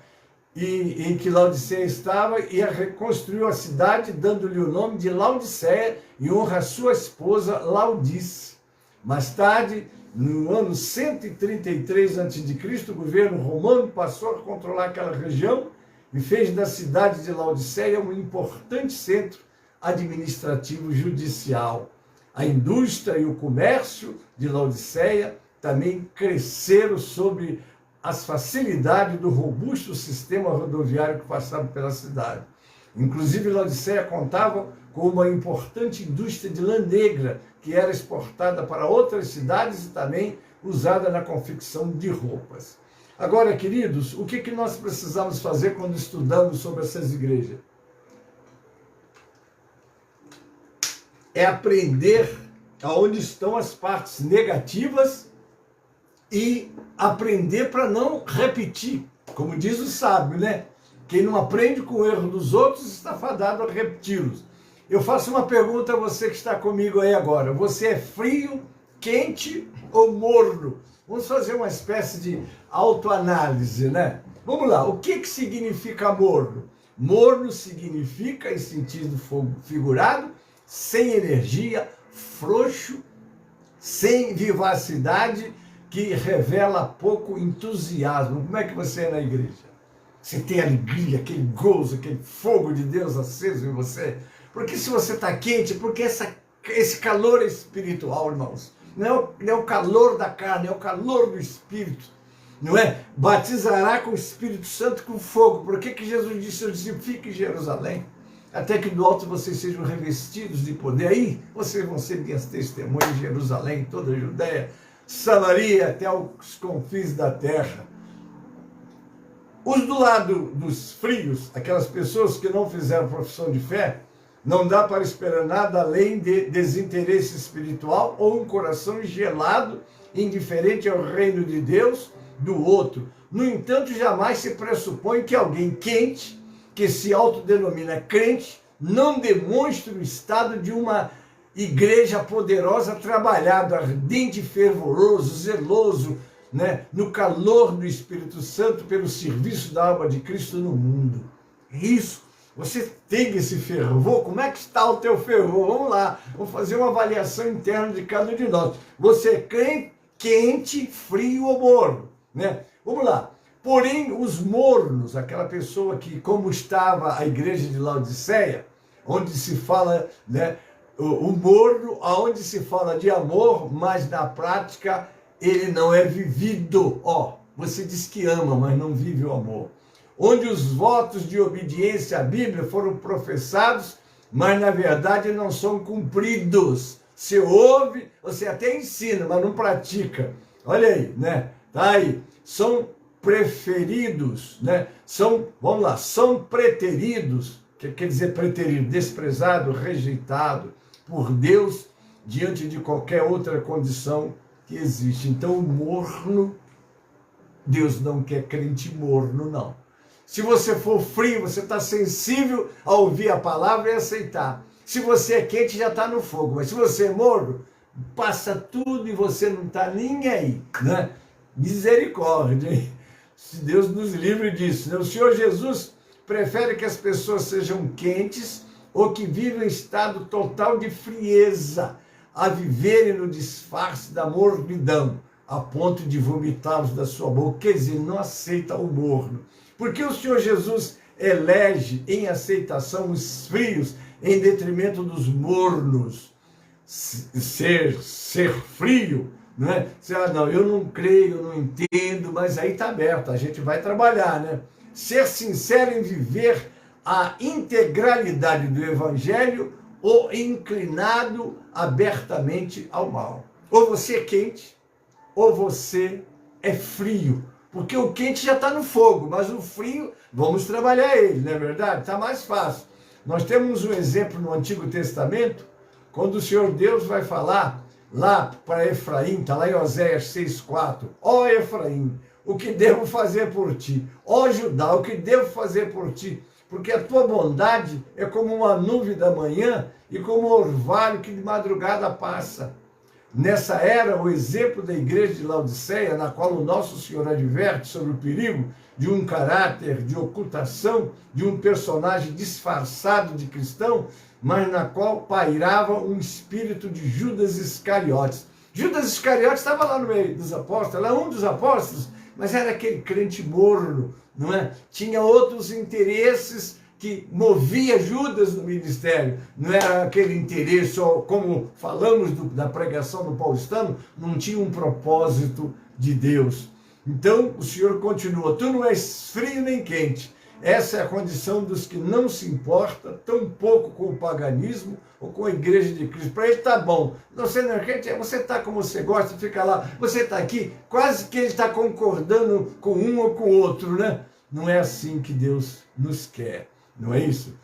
em que Laodiceia estava e reconstruiu a cidade, dando-lhe o nome de Laodiceia, em honra à sua esposa Laodice. Mais tarde, no ano 133 a.C., o governo romano passou a controlar aquela região e fez da cidade de Laodiceia um importante centro administrativo judicial. A indústria e o comércio de Laodiceia também cresceram sobre as facilidades do robusto sistema rodoviário que passava pela cidade. Inclusive, Laodiceia contava com uma importante indústria de lã negra, que era exportada para outras cidades e também usada na confecção de roupas. Agora, queridos, o que nós precisamos fazer quando estudamos sobre essas igrejas? É aprender aonde estão as partes negativas e aprender para não repetir. Como diz o sábio, né? Quem não aprende com o erro dos outros está fadado a repeti-los. Eu faço uma pergunta a você que está comigo aí agora. Você é frio, quente ou morno? Vamos fazer uma espécie de autoanálise, né? Vamos lá, o que significa morno? Morno significa, em sentido figurado, sem energia, frouxo, sem vivacidade, que revela pouco entusiasmo. Como é que você é na igreja? Você tem alegria, aquele gozo, aquele fogo de Deus aceso em você? Porque se você está quente, porque esse calor espiritual, irmãos, não é o calor da carne, é o calor do Espírito, não é? Batizará com o Espírito Santo com fogo. Por que Jesus disse, eu disse, fique em Jerusalém, até que do alto vocês sejam revestidos de poder? Aí vocês vão ser minhas testemunhas em Jerusalém, em toda a Judéia, Samaria até os confins da terra. Os do lado dos frios, aquelas pessoas que não fizeram profissão de fé, não dá para esperar nada além de desinteresse espiritual ou um coração gelado, indiferente ao reino de Deus do outro. No entanto, jamais se pressupõe que alguém quente, que se autodenomina crente, não demonstre o estado de uma igreja poderosa, trabalhado, ardente, fervoroso, zeloso, né, no calor do Espírito Santo pelo serviço da alma de Cristo no mundo. Isso, você tem esse fervor. Como é que está o teu fervor? Vamos lá, vamos fazer uma avaliação interna de cada um de nós. Você é crente, quente, frio ou morno, né? Vamos lá. Porém, os mornos, aquela pessoa que, como estava a igreja de Laodiceia, onde se fala, né, o morno, aonde se fala de amor, mas na prática ele não é vivido. Ó, você diz que ama, mas não vive o amor. Onde os votos de obediência à Bíblia foram professados, mas na verdade não são cumpridos. Você ouve, você até ensina, mas não pratica. Olha aí, né? Tá aí. São preferidos, né? Vamos lá, são preteridos, que quer dizer preterido, desprezado, rejeitado por Deus diante de qualquer outra condição que existe. Então, o morno, Deus não quer crente morno, não. Se você for frio, você está sensível a ouvir a palavra e aceitar. Se você é quente, já está no fogo. Mas se você é morno, passa tudo e você não está nem aí, né? Misericórdia, hein? Se Deus nos livre disso, né? O Senhor Jesus prefere que as pessoas sejam quentes ou que vivam em estado total de frieza, a viverem no disfarce da mornidão, a ponto de vomitá-los da sua boca. Quer dizer, não aceita o morno. Porque o Senhor Jesus elege em aceitação os frios em detrimento dos mornos. Ser frio, não é? Não, eu não creio, eu não entendo, mas aí está aberto, a gente vai trabalhar, né? Ser sincero em viver a integralidade do Evangelho ou inclinado abertamente ao mal. Ou você é quente, ou você é frio. Porque o quente já está no fogo, mas o frio, vamos trabalhar ele, não é verdade? Está mais fácil. Nós temos um exemplo no Antigo Testamento, quando o Senhor Deus vai falar lá para Efraim, está lá em Oséias 6,4. Ó Efraim, o que devo fazer por ti? Ó Judá, o que devo fazer por ti? Porque a tua bondade é como uma nuvem da manhã e como um orvalho que de madrugada passa. Nessa era, o exemplo da igreja de Laodiceia, na qual o nosso Senhor adverte sobre o perigo de um caráter de ocultação, de um personagem disfarçado de cristão, mas na qual pairava um espírito de Judas Iscariotes. Judas Iscariotes estava lá no meio dos apóstolos, era um dos apóstolos, mas era aquele crente morno, não é? Tinha outros interesses que movia Judas no ministério. Não era aquele interesse, como falamos da pregação do paulistano, não tinha um propósito de Deus. Então o Senhor continua, tu não és frio nem quente. Essa é a condição dos que não se importam tão pouco com o paganismo ou com a igreja de Cristo. Para ele está bom. Você não é crente, você está como você gosta, fica lá. Você está aqui, quase que ele está concordando com um ou com o outro, né? Não é assim que Deus nos quer. Não é isso?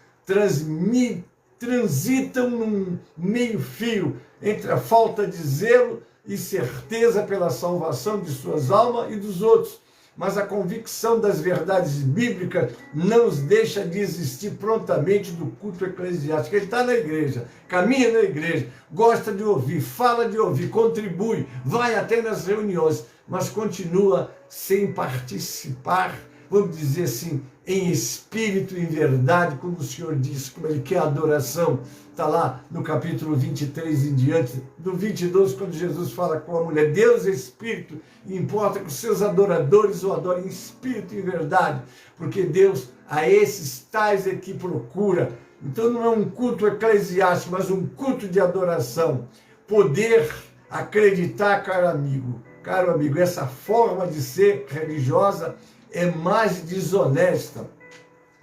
Transitam num meio fio entre a falta de zelo e certeza pela salvação de suas almas e dos outros. Mas a convicção das verdades bíblicas não os deixa de existir prontamente do culto eclesiástico. Ele está na igreja, caminha na igreja, gosta de ouvir, fala de ouvir, contribui, vai até nas reuniões, mas continua sem participar, vamos dizer assim, em espírito e em verdade, como o Senhor disse, como ele quer adoração. Está lá no capítulo 23 em diante, do 22, quando Jesus fala com a mulher, Deus é espírito, e importa que os seus adoradores o adorem em espírito e em verdade, porque Deus a esses tais é que procura. Então não é um culto eclesiástico, mas um culto de adoração. Poder acreditar, caro amigo, essa forma de ser religiosa é mais desonesta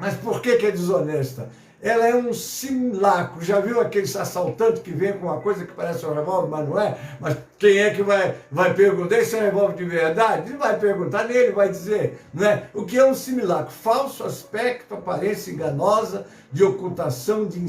Mas por que é desonesta? Ela é um simulacro. Já viu aqueles assaltantes que vêm com uma coisa que parece um revólver, mas não é? Mas quem é que vai perguntar? Esse é um revólver de verdade? Ele vai perguntar, nem ele vai dizer. Não é? O que é um simulacro? Falso aspecto, aparência enganosa, de ocultação, de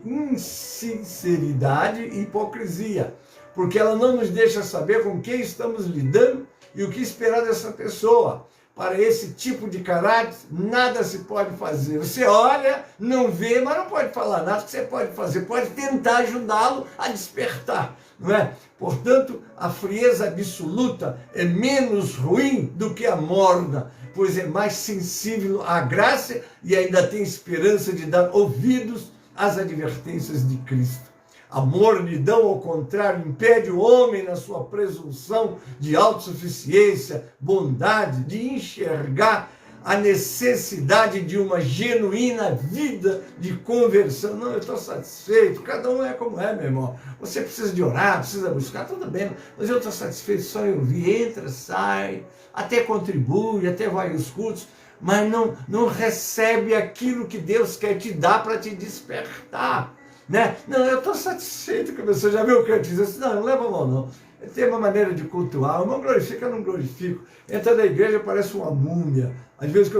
insinceridade e hipocrisia. Porque ela não nos deixa saber com quem estamos lidando e o que esperar dessa pessoa. Para esse tipo de caráter, nada se pode fazer. Você olha, não vê, mas não pode falar nada. O que você pode fazer? Pode tentar ajudá-lo a despertar, não é? Portanto, a frieza absoluta é menos ruim do que a morna, pois é mais sensível à graça e ainda tem esperança de dar ouvidos às advertências de Cristo. A mornidão, ao contrário, impede o homem na sua presunção de autossuficiência, bondade, de enxergar a necessidade de uma genuína vida de conversão. Não, eu estou satisfeito, cada um é como é, meu irmão. Você precisa de orar, precisa buscar, tudo bem, mas eu estou satisfeito só em ouvir, entra, sai, até contribui, até vai aos cultos, mas não recebe aquilo que Deus quer te dar para te despertar. Né? Não, eu estou satisfeito com você. Já viu o que eu disse? Assim, não leva a mão não. Tem uma maneira de cultuar. Eu não glorifico, eu não glorifico. Entra na igreja, parece uma múmia. Às vezes,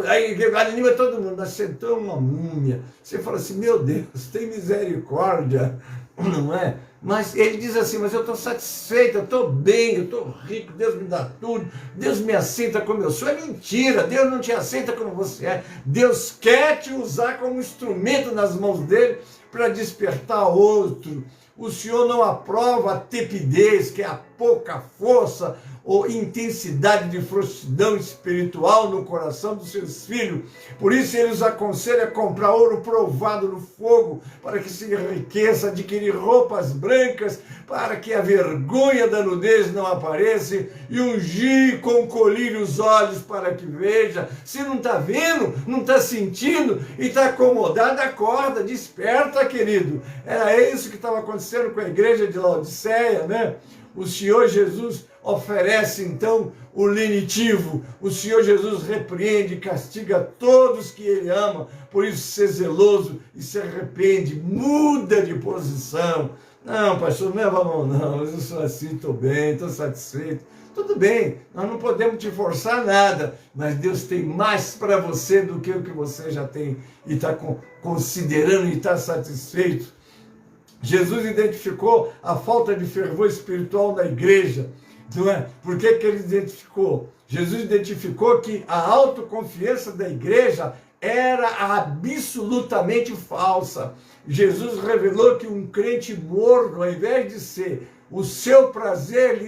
anima todo mundo, mas sentou uma múmia. Você fala assim, meu Deus, tem misericórdia, não é? Mas ele diz assim, mas eu estou satisfeito, eu estou bem, eu estou rico, Deus me dá tudo, Deus me aceita como eu sou. É mentira, Deus não te aceita como você é. Deus quer te usar como instrumento nas mãos dele para despertar outro. O Senhor não aprova a tepidez, que é a pouca força ou intensidade de frouxidão espiritual no coração dos seus filhos. Por isso ele os aconselha a comprar ouro provado no fogo, para que se enriqueça, adquirir roupas brancas, para que a vergonha da nudez não apareça, e ungir com colírio os olhos para que veja. Se não está vendo, não está sentindo e está acomodado, acorda, desperta, querido. Era isso que estava acontecendo com a igreja de Laodiceia, né? O Senhor Jesus oferece então o lenitivo. O Senhor Jesus repreende e castiga todos que ele ama. Por isso, ser zeloso e se arrepende, muda de posição. Não, pastor, não leva a mão não, eu sou assim, estou bem, estou satisfeito. Tudo bem, nós não podemos te forçar nada, mas Deus tem mais para você do que o que você já tem e está considerando e está satisfeito. Jesus identificou a falta de fervor espiritual na igreja, não é? Por que ele identificou? Jesus identificou que a autoconfiança da igreja era absolutamente falsa. Jesus revelou que um crente morno, ao invés de ser o seu prazer,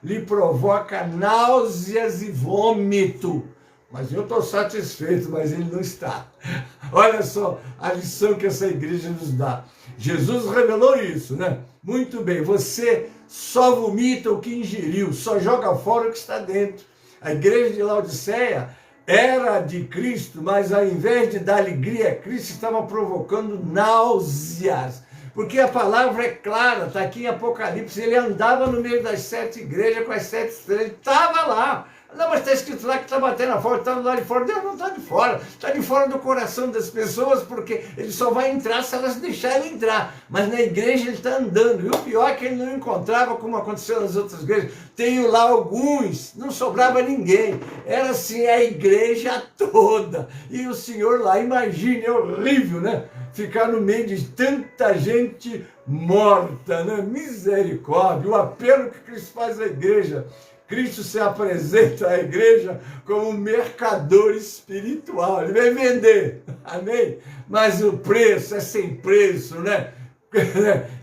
lhe provoca náuseas e vômito. Mas eu estou satisfeito, mas ele não está. Olha só a lição que essa igreja nos dá. Jesus revelou isso, né? Muito bem, você só vomita o que ingeriu, só joga fora o que está dentro. A igreja de Laodiceia era de Cristo, mas ao invés de dar alegria a Cristo, estava provocando náuseas. Porque a palavra é clara, está aqui em Apocalipse, ele andava no meio das 7 igrejas com as 7 estrelas, estava lá. Não, mas está escrito lá que está batendo a fora, está lá de fora. Deus não está de fora, está de fora do coração das pessoas, porque ele só vai entrar se elas deixarem entrar. Mas na igreja ele está andando. E o pior é que ele não encontrava, como aconteceu nas outras igrejas. Tenho lá alguns, não sobrava ninguém. Era assim a igreja toda. E o Senhor lá, imagine, é horrível, né? Ficar no meio de tanta gente morta, né? Misericórdia, o apelo que Cristo faz à igreja. Cristo se apresenta à igreja como um mercador espiritual. Ele vai vender, amém? Mas o preço é sem preço, né?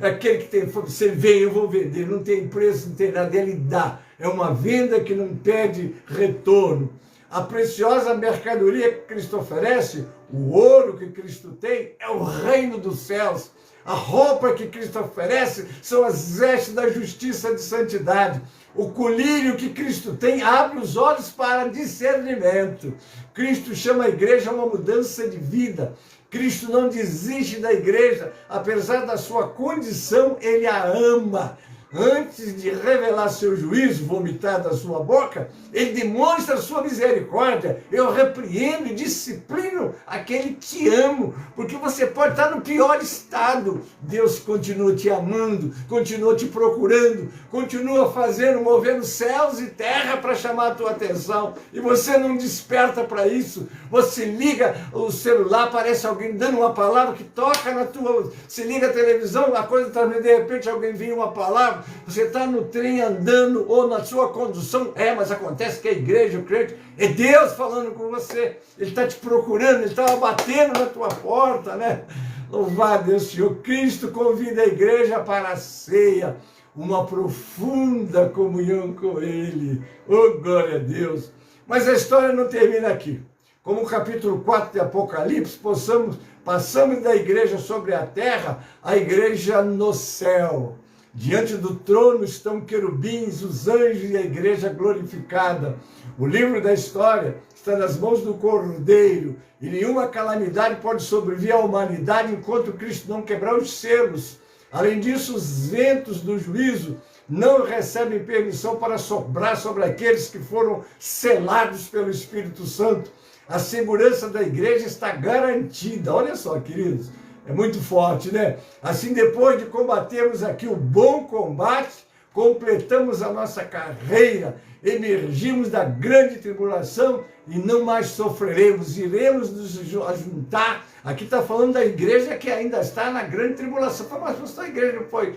Aquele que tem, você vem, eu vou vender, não tem preço, não tem nada, ele dá. É uma venda que não pede retorno. A preciosa mercadoria que Cristo oferece, o ouro que Cristo tem, é o reino dos céus. A roupa que Cristo oferece são as vestes da justiça de santidade. O colírio que Cristo tem abre os olhos para discernimento. Cristo chama a igreja a uma mudança de vida. Cristo não desiste da igreja, apesar da sua condição, ele a ama. antes de revelar seu juízo, vomitar da sua boca, ele demonstra a sua misericórdia. Eu repreendo e disciplino aquele que te amo, porque você pode estar no pior estado. Deus continua te amando, continua te procurando, continua fazendo, movendo céus e terra para chamar a tua atenção. E você não desperta para isso. Você liga o celular, aparece alguém dando uma palavra que toca na tua... Você liga a televisão, a coisa está... De repente alguém vem uma palavra, você está no trem andando ou na sua condução, mas acontece que a igreja, o crente, é Deus falando com você, Ele está te procurando, Ele está batendo na tua porta, né? Louvado Deus, Senhor. Cristo convida a igreja para a ceia, uma profunda comunhão com Ele. Oh, glória a Deus! Mas a história não termina aqui. Como o capítulo 4 de Apocalipse, passamos da igreja sobre a terra à igreja no céu. Diante do trono estão querubins, os anjos e a igreja glorificada. O livro da história está nas mãos do Cordeiro e nenhuma calamidade pode sobreviver à humanidade enquanto Cristo não quebrar os selos. Além disso, os ventos do juízo não recebem permissão para soprar sobre aqueles que foram selados pelo Espírito Santo. A segurança da igreja está garantida. Olha só, queridos, é muito forte, né? Assim, depois de combatermos aqui o bom combate, completamos a nossa carreira, emergimos da grande tribulação e não mais sofreremos, iremos nos juntar. Aqui está falando da igreja que ainda está na grande tribulação. Mas a igreja foi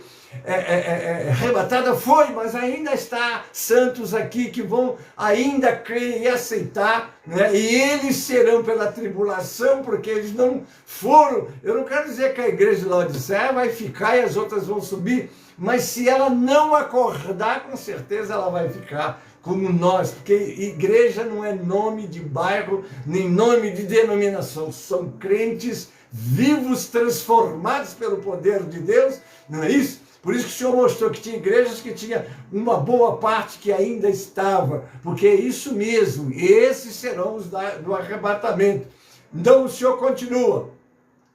arrebatada? Foi, mas ainda está santos aqui que vão ainda crer e aceitar, né? E eles serão pela tribulação, porque eles não foram. Eu não quero dizer que a igreja de Laodiceia vai ficar e as outras vão subir, mas se ela não acordar, com certeza ela vai ficar como nós, porque igreja não é nome de bairro, nem nome de denominação, são crentes vivos, transformados pelo poder de Deus, não é isso? Por isso que o Senhor mostrou que tinha igrejas que tinha uma boa parte que ainda estava, porque é isso mesmo, esses serão os do arrebatamento. Então o Senhor continua,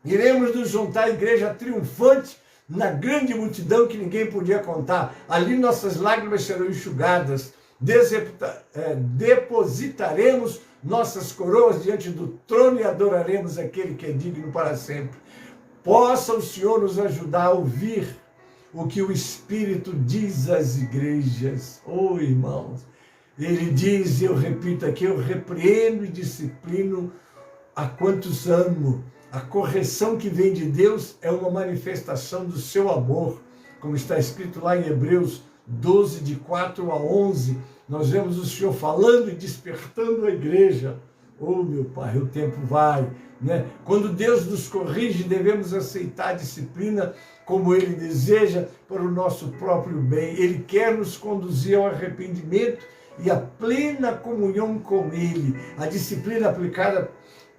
iremos nos juntar à igreja triunfante, na grande multidão que ninguém podia contar, ali nossas lágrimas serão enxugadas, depositaremos nossas coroas diante do trono e adoraremos aquele que é digno para sempre. Possa o Senhor nos ajudar a ouvir o que o Espírito diz às igrejas. Oh, irmãos, ele diz, eu repito aqui, eu repreendo e disciplino a quantos amo. A correção que vem de Deus é uma manifestação do seu amor, como está escrito lá em Hebreus 12, de 4 a 11, nós vemos o Senhor falando e despertando a igreja. Oh, meu Pai, o tempo vai, né? Quando Deus nos corrige, devemos aceitar a disciplina como Ele deseja para o nosso próprio bem. Ele quer nos conduzir ao arrependimento e à plena comunhão com Ele. A disciplina aplicada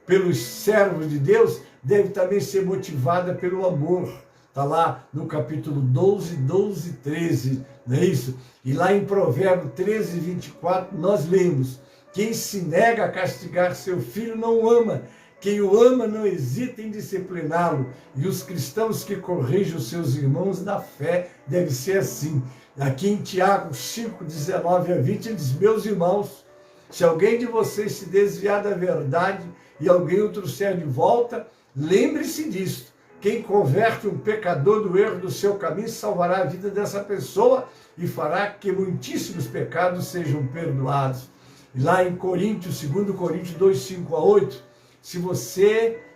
pelos servos de Deus deve também ser motivada pelo amor. Está lá no capítulo 12, 12 e 13, não é isso? E lá em Provérbio 13, 24, nós lemos, quem se nega a castigar seu filho não o ama, quem o ama não hesita em discipliná-lo, e os cristãos que corrigem os seus irmãos na fé deve ser assim. Aqui em Tiago 5, 19 a 20, ele diz, meus irmãos, se alguém de vocês se desviar da verdade e alguém o trouxer de volta, lembre-se disto. Quem converte um pecador do erro do seu caminho salvará a vida dessa pessoa e fará que muitíssimos pecados sejam perdoados. E lá em Coríntios, 2 Coríntios 2, 5 a 8,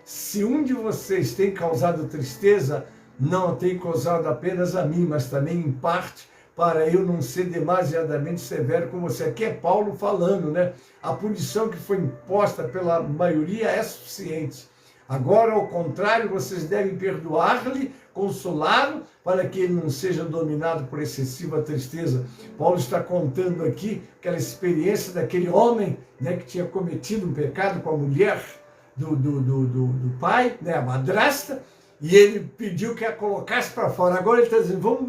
se um de vocês tem causado tristeza, não tem causado apenas a mim, mas também em parte, para eu não ser demasiadamente severo com você. Aqui é Paulo falando, né? A punição que foi imposta pela maioria é suficiente. Agora, ao contrário, vocês devem perdoar-lhe, consolá-lo, para que ele não seja dominado por excessiva tristeza. Paulo está contando aqui aquela experiência daquele homem, né, que tinha cometido um pecado com a mulher do pai, né, a madrasta, e ele pediu que a colocasse para fora. Agora ele está dizendo, vamos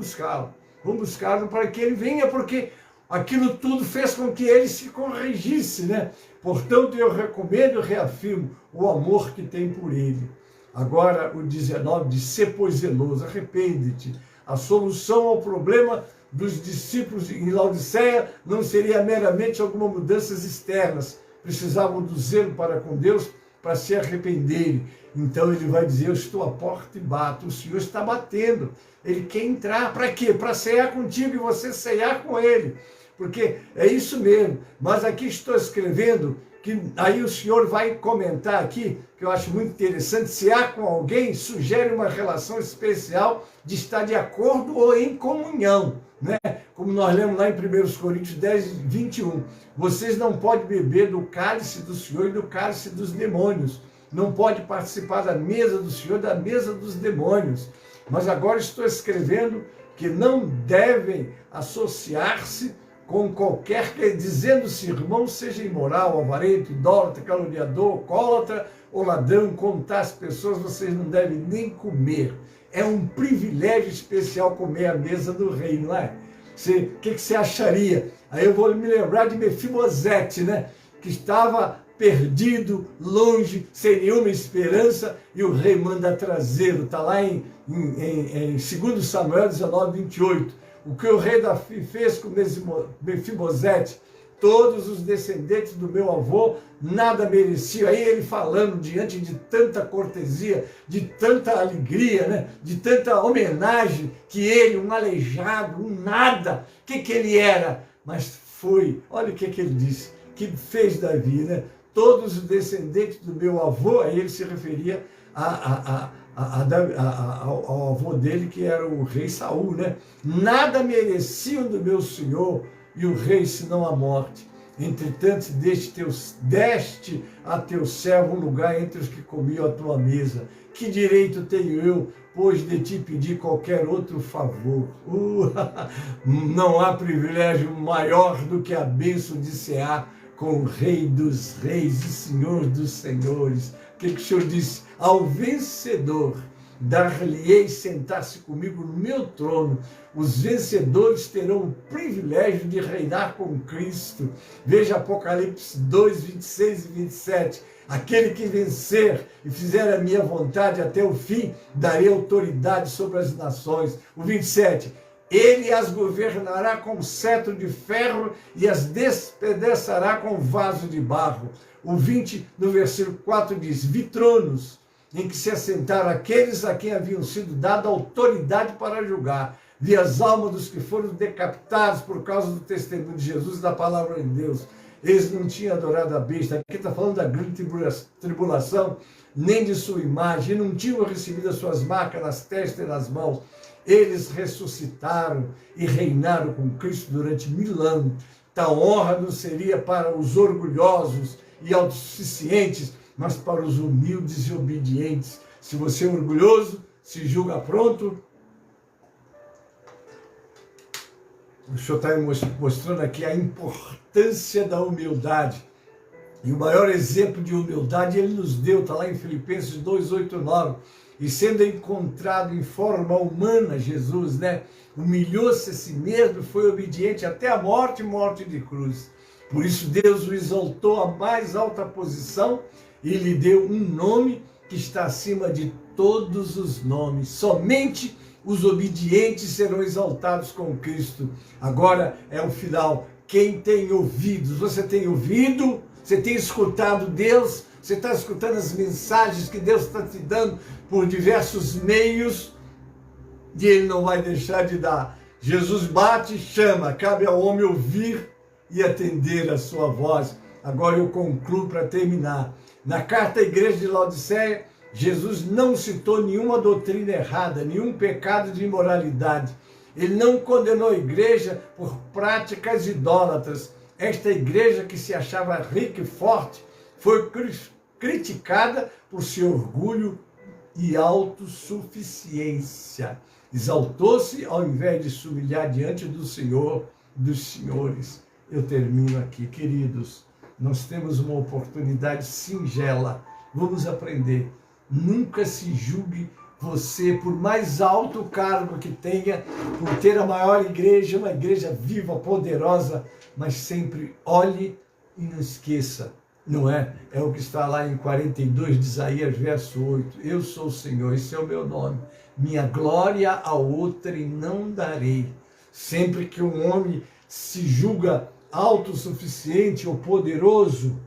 buscá-lo para que ele venha, porque aquilo tudo fez com que ele se corrigisse, né? Portanto, eu recomendo e reafirmo o amor que tem por ele. Agora, o 19 diz, ser pois zeloso, arrepende-te. A solução ao problema dos discípulos em Laodiceia não seria meramente algumas mudanças externas. Precisavam do zelo para com Deus para se arrependerem. Então ele vai dizer, eu estou à porta e bato. O Senhor está batendo. Ele quer entrar. Para quê? Para cear contigo e você cear com ele. Porque é isso mesmo. Mas aqui estou escrevendo que aí o Senhor vai comentar aqui, que eu acho muito interessante, cear com alguém sugere uma relação especial de estar de acordo ou em comunhão, né? Como nós lemos lá em 1 Coríntios 10, 21. Vocês não podem beber do cálice do Senhor e do cálice dos demônios. Não pode participar da mesa do Senhor e da mesa dos demônios. Mas agora estou escrevendo que não devem associar-se com qualquer, dizendo-se irmão, seja imoral, avarento, idólatra, caluniador, alcoólatra ou ladrão, com tais pessoas vocês não devem nem comer. É um privilégio especial comer à mesa do rei, não é? O que você acharia? Aí eu vou me lembrar de Mefibosete, né? Que estava perdido, longe, sem nenhuma esperança, e o rei manda trazê-lo. Está lá em 2 Samuel 19, 28. O que o rei Davi fez com Mefibosete, todos os descendentes do meu avô nada mereciam. Aí ele falando diante de tanta cortesia, de tanta alegria, né? De tanta homenagem, que ele, um aleijado, um nada, o que ele era? Mas foi, olha o que ele disse, que fez Davi, né? Todos os descendentes do meu avô, aí ele se referia ao avô dele, que era o rei Saul, né? Nada mereciam do meu senhor e o rei, senão a morte. Entretanto, deste a teu servo um lugar entre os que comiam a tua mesa. Que direito tenho eu, pois, de te pedir qualquer outro favor? Não há privilégio maior do que a bênção de cear com o Rei dos Reis e Senhor dos Senhores. O que o Senhor disse? Ao vencedor dar-lhe-ei sentar-se comigo no meu trono. Os vencedores terão o privilégio de reinar com Cristo. Veja Apocalipse 2, 26 e 27. Aquele que vencer e fizer a minha vontade até o fim, darei autoridade sobre as nações. O 27. Ele as governará com cetro de ferro e as despedaçará com vaso de barro. O 20, no versículo 4, diz, vi tronos em que se assentaram aqueles a quem haviam sido dada autoridade para julgar. Vi as almas dos que foram decapitados por causa do testemunho de Jesus e da palavra de Deus. Eles não tinham adorado a besta. Aqui está falando da grande tribulação, nem de sua imagem, não tinham recebido as suas marcas nas testas e nas mãos. Eles ressuscitaram e reinaram com Cristo durante 1000 anos. Tal honra não seria para os orgulhosos e autossuficientes, mas para os humildes e obedientes. Se você é orgulhoso, se julga pronto. O Senhor está mostrando aqui a importância da humildade. E o maior exemplo de humildade ele nos deu, está lá em Filipenses 2, 8, 9. E sendo encontrado em forma humana, Jesus, né, humilhou-se a si mesmo, foi obediente até a morte, morte de cruz. Por isso Deus o exaltou à mais alta posição e lhe deu um nome que está acima de todos os nomes. Somente os obedientes serão exaltados com Cristo. Agora é o final. Quem tem ouvidos? Você tem ouvido? Você tem escutado Deus? Você está escutando as mensagens que Deus está te dando por diversos meios? E Ele não vai deixar de dar. Jesus bate e chama. Cabe ao homem ouvir e atender a sua voz. Agora eu concluo para terminar. Na carta à igreja de Laodiceia, Jesus não citou nenhuma doutrina errada, nenhum pecado de imoralidade. Ele não condenou a igreja por práticas idólatras. Esta igreja que se achava rica e forte foi criticada por seu orgulho e autossuficiência. Exaltou-se ao invés de se humilhar diante do Senhor dos senhores. Eu termino aqui, queridos. Nós temos uma oportunidade singela. Vamos aprender. Nunca se julgue você, por mais alto cargo que tenha, por ter a maior igreja, uma igreja viva, poderosa, mas sempre olhe e não esqueça, não é? É o que está lá em 42 de Isaías, verso 8. Eu sou o Senhor, esse é o meu nome. Minha glória a outrem não darei. Sempre que um homem se julga autossuficiente ou poderoso,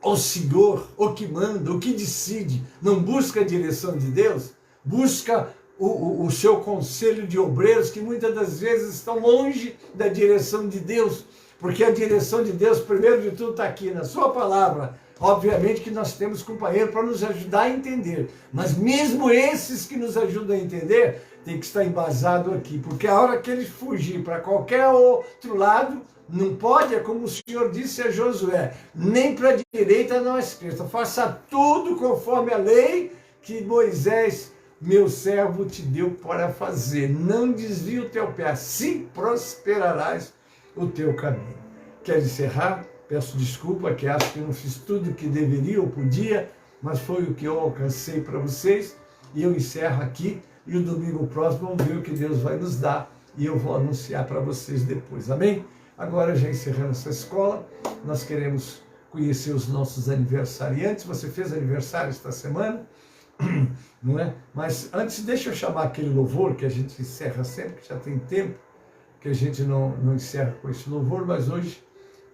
o Senhor, o que manda, o que decide, não busca a direção de Deus, busca o seu conselho de obreiros, que muitas das vezes estão longe da direção de Deus, porque a direção de Deus, primeiro de tudo, está aqui na sua palavra. Obviamente que nós temos companheiro para nos ajudar a entender, mas mesmo esses que nos ajudam a entender, tem que estar embasado aqui, porque a hora que eles fugir para qualquer outro lado, não pode, é como o Senhor disse a Josué, nem para a direita não à esquerda, faça tudo conforme a lei que Moisés, meu servo, te deu para fazer. Não desvie o teu pé, assim prosperarás o teu caminho. Quero encerrar, peço desculpa, que acho que não fiz tudo o que deveria ou podia, mas foi o que eu alcancei para vocês, e eu encerro aqui, e o domingo próximo vamos ver o que Deus vai nos dar, e eu vou anunciar para vocês depois, amém? Agora, já encerrando essa escola, nós queremos conhecer os nossos aniversariantes. Você fez aniversário esta semana? Não é? Mas antes, deixa eu chamar aquele louvor que a gente encerra sempre, que já tem tempo que a gente não encerra com esse louvor, mas hoje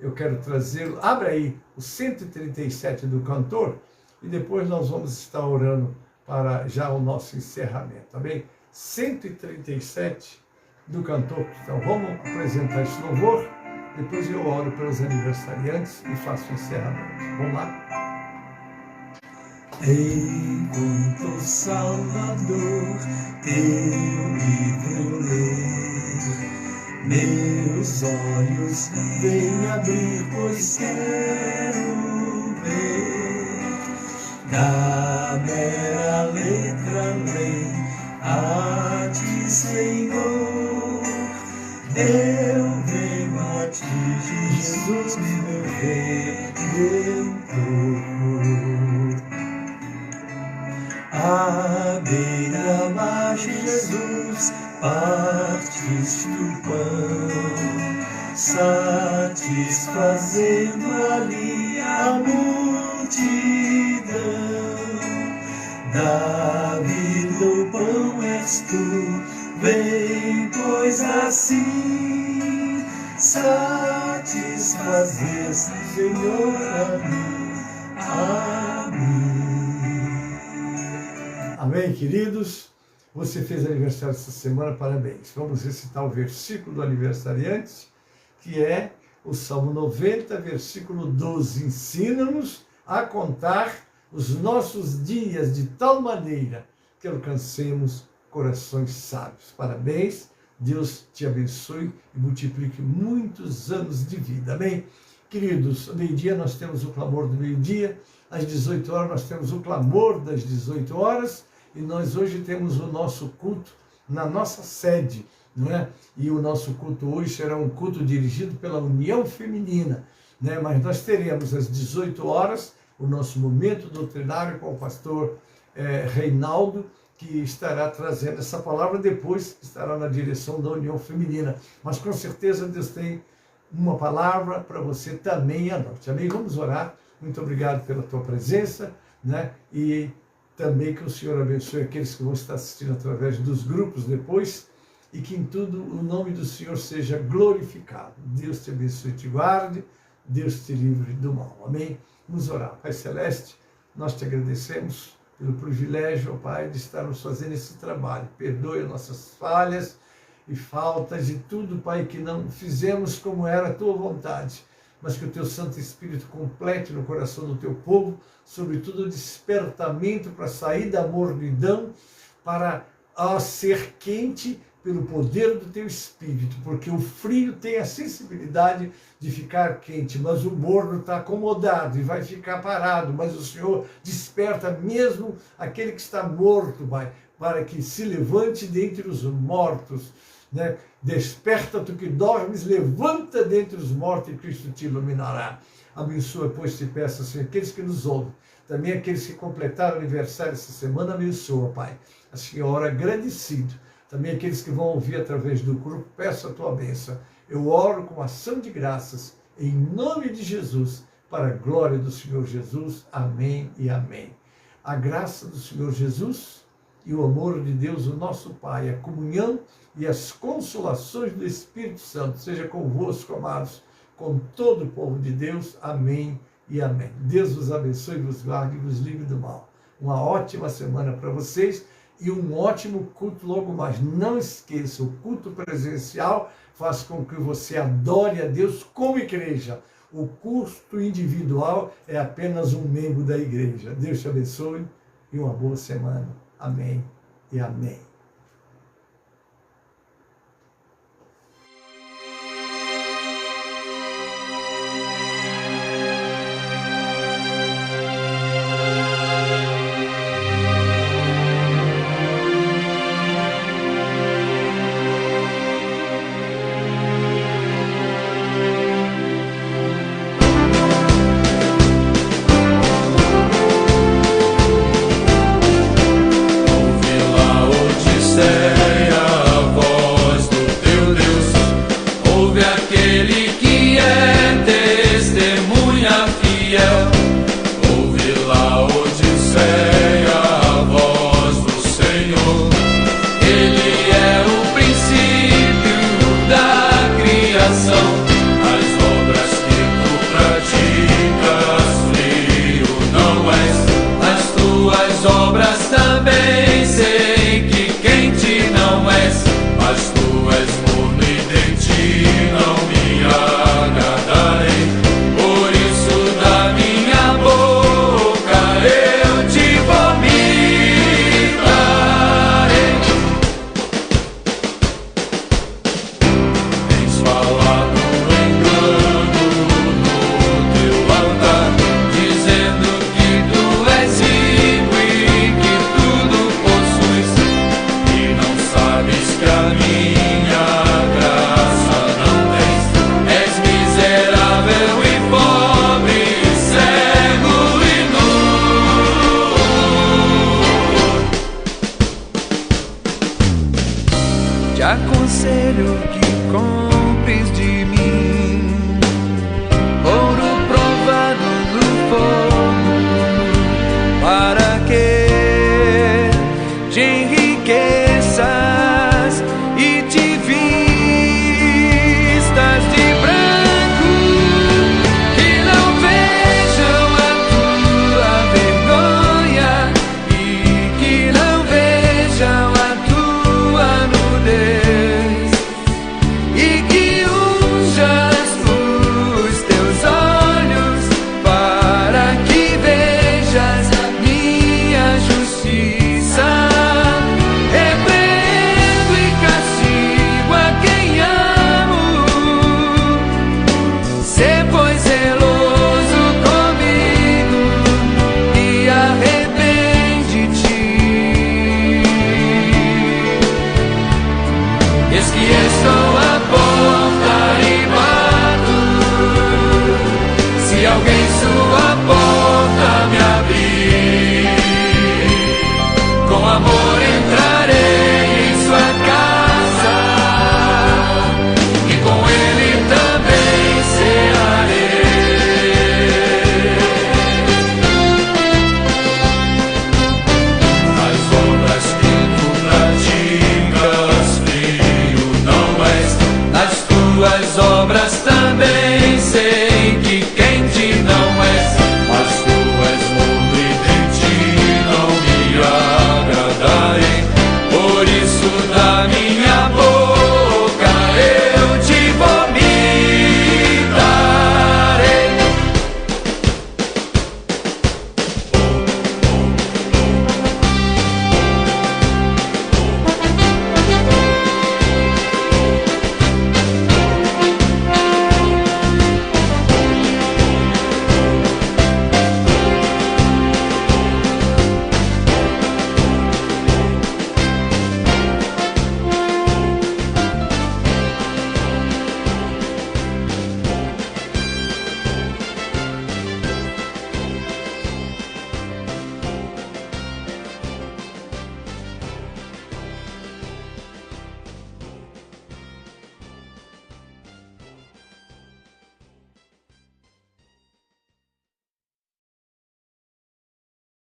eu quero trazê-lo. Abra aí o 137 do cantor e depois nós vamos estar orando para já o nosso encerramento, tá bem? 137 do cantor. Então vamos apresentar esse louvor, depois eu oro pelos aniversariantes e faço o encerramento. Vamos lá? Enquanto o Salvador teu livro ler, meus olhos vem abrir, pois quero ver da mera letra lei a ti, Senhor. Eu venho a ti, Jesus, meu Redentor. À beira-mar, Jesus, partiste o pão, satisfazendo ali a multidão. Da vida o pão és tu, vem, pois assim satisfazer, Senhor, a mim. Amém, queridos? Você fez aniversário essa semana, parabéns. Vamos recitar o versículo do aniversariante, que é o Salmo 90, versículo 12. Ensina-nos a contar os nossos dias de tal maneira que alcancemos corações sábios. Parabéns, Deus te abençoe e multiplique muitos anos de vida. Amém? Queridos, ao meio-dia nós temos o clamor do meio-dia, às 18 horas nós temos o clamor das 18 horas, e nós hoje temos o nosso culto na nossa sede, não é? E o nosso culto hoje será um culto dirigido pela União Feminina, né? Mas nós teremos às 18 horas o nosso momento doutrinário com o pastor Reinaldo, que estará trazendo essa palavra, depois estará na direção da União Feminina. Mas com certeza Deus tem uma palavra para você também à noite. Amém? Vamos orar. Muito obrigado pela tua presença, né? E também que o Senhor abençoe aqueles que vão estar assistindo através dos grupos depois, e que em tudo o nome do Senhor seja glorificado. Deus te abençoe e te guarde, Deus te livre do mal. Amém? Vamos orar. Pai Celeste, nós te agradecemos pelo privilégio, ó Pai, de estarmos fazendo esse trabalho. Perdoe as nossas falhas e faltas de tudo, Pai, que não fizemos como era a tua vontade, mas que o teu Santo Espírito complete no coração do teu povo, sobretudo o despertamento para sair da mornidão, para ser quente pelo poder do teu Espírito, porque o frio tem a sensibilidade de ficar quente, mas o morno está acomodado e vai ficar parado, mas o Senhor desperta mesmo aquele que está morto, Pai, para que se levante dentre os mortos, né? Desperta tu que dormes, levanta dentre os mortos e Cristo te iluminará. Abençoa, pois te peço, Senhor, aqueles que nos ouvem, também aqueles que completaram aniversário essa semana, abençoa, Pai, a Senhora agradecido. Também aqueles que vão ouvir através do grupo, peço a tua bênção. Eu oro com ação de graças, em nome de Jesus, para a glória do Senhor Jesus. Amém e amém. A graça do Senhor Jesus e o amor de Deus, o nosso Pai, a comunhão e as consolações do Espírito Santo, seja convosco, amados, com todo o povo de Deus. Amém e amém. Deus vos abençoe, vos guarde e vos livre do mal. Uma ótima semana para vocês e um ótimo culto logo mais. Não esqueça, o culto presencial faz com que você adore a Deus como igreja. O culto individual é apenas um membro da igreja. Deus te abençoe e uma boa semana. Amém e amém. Te aconselho que com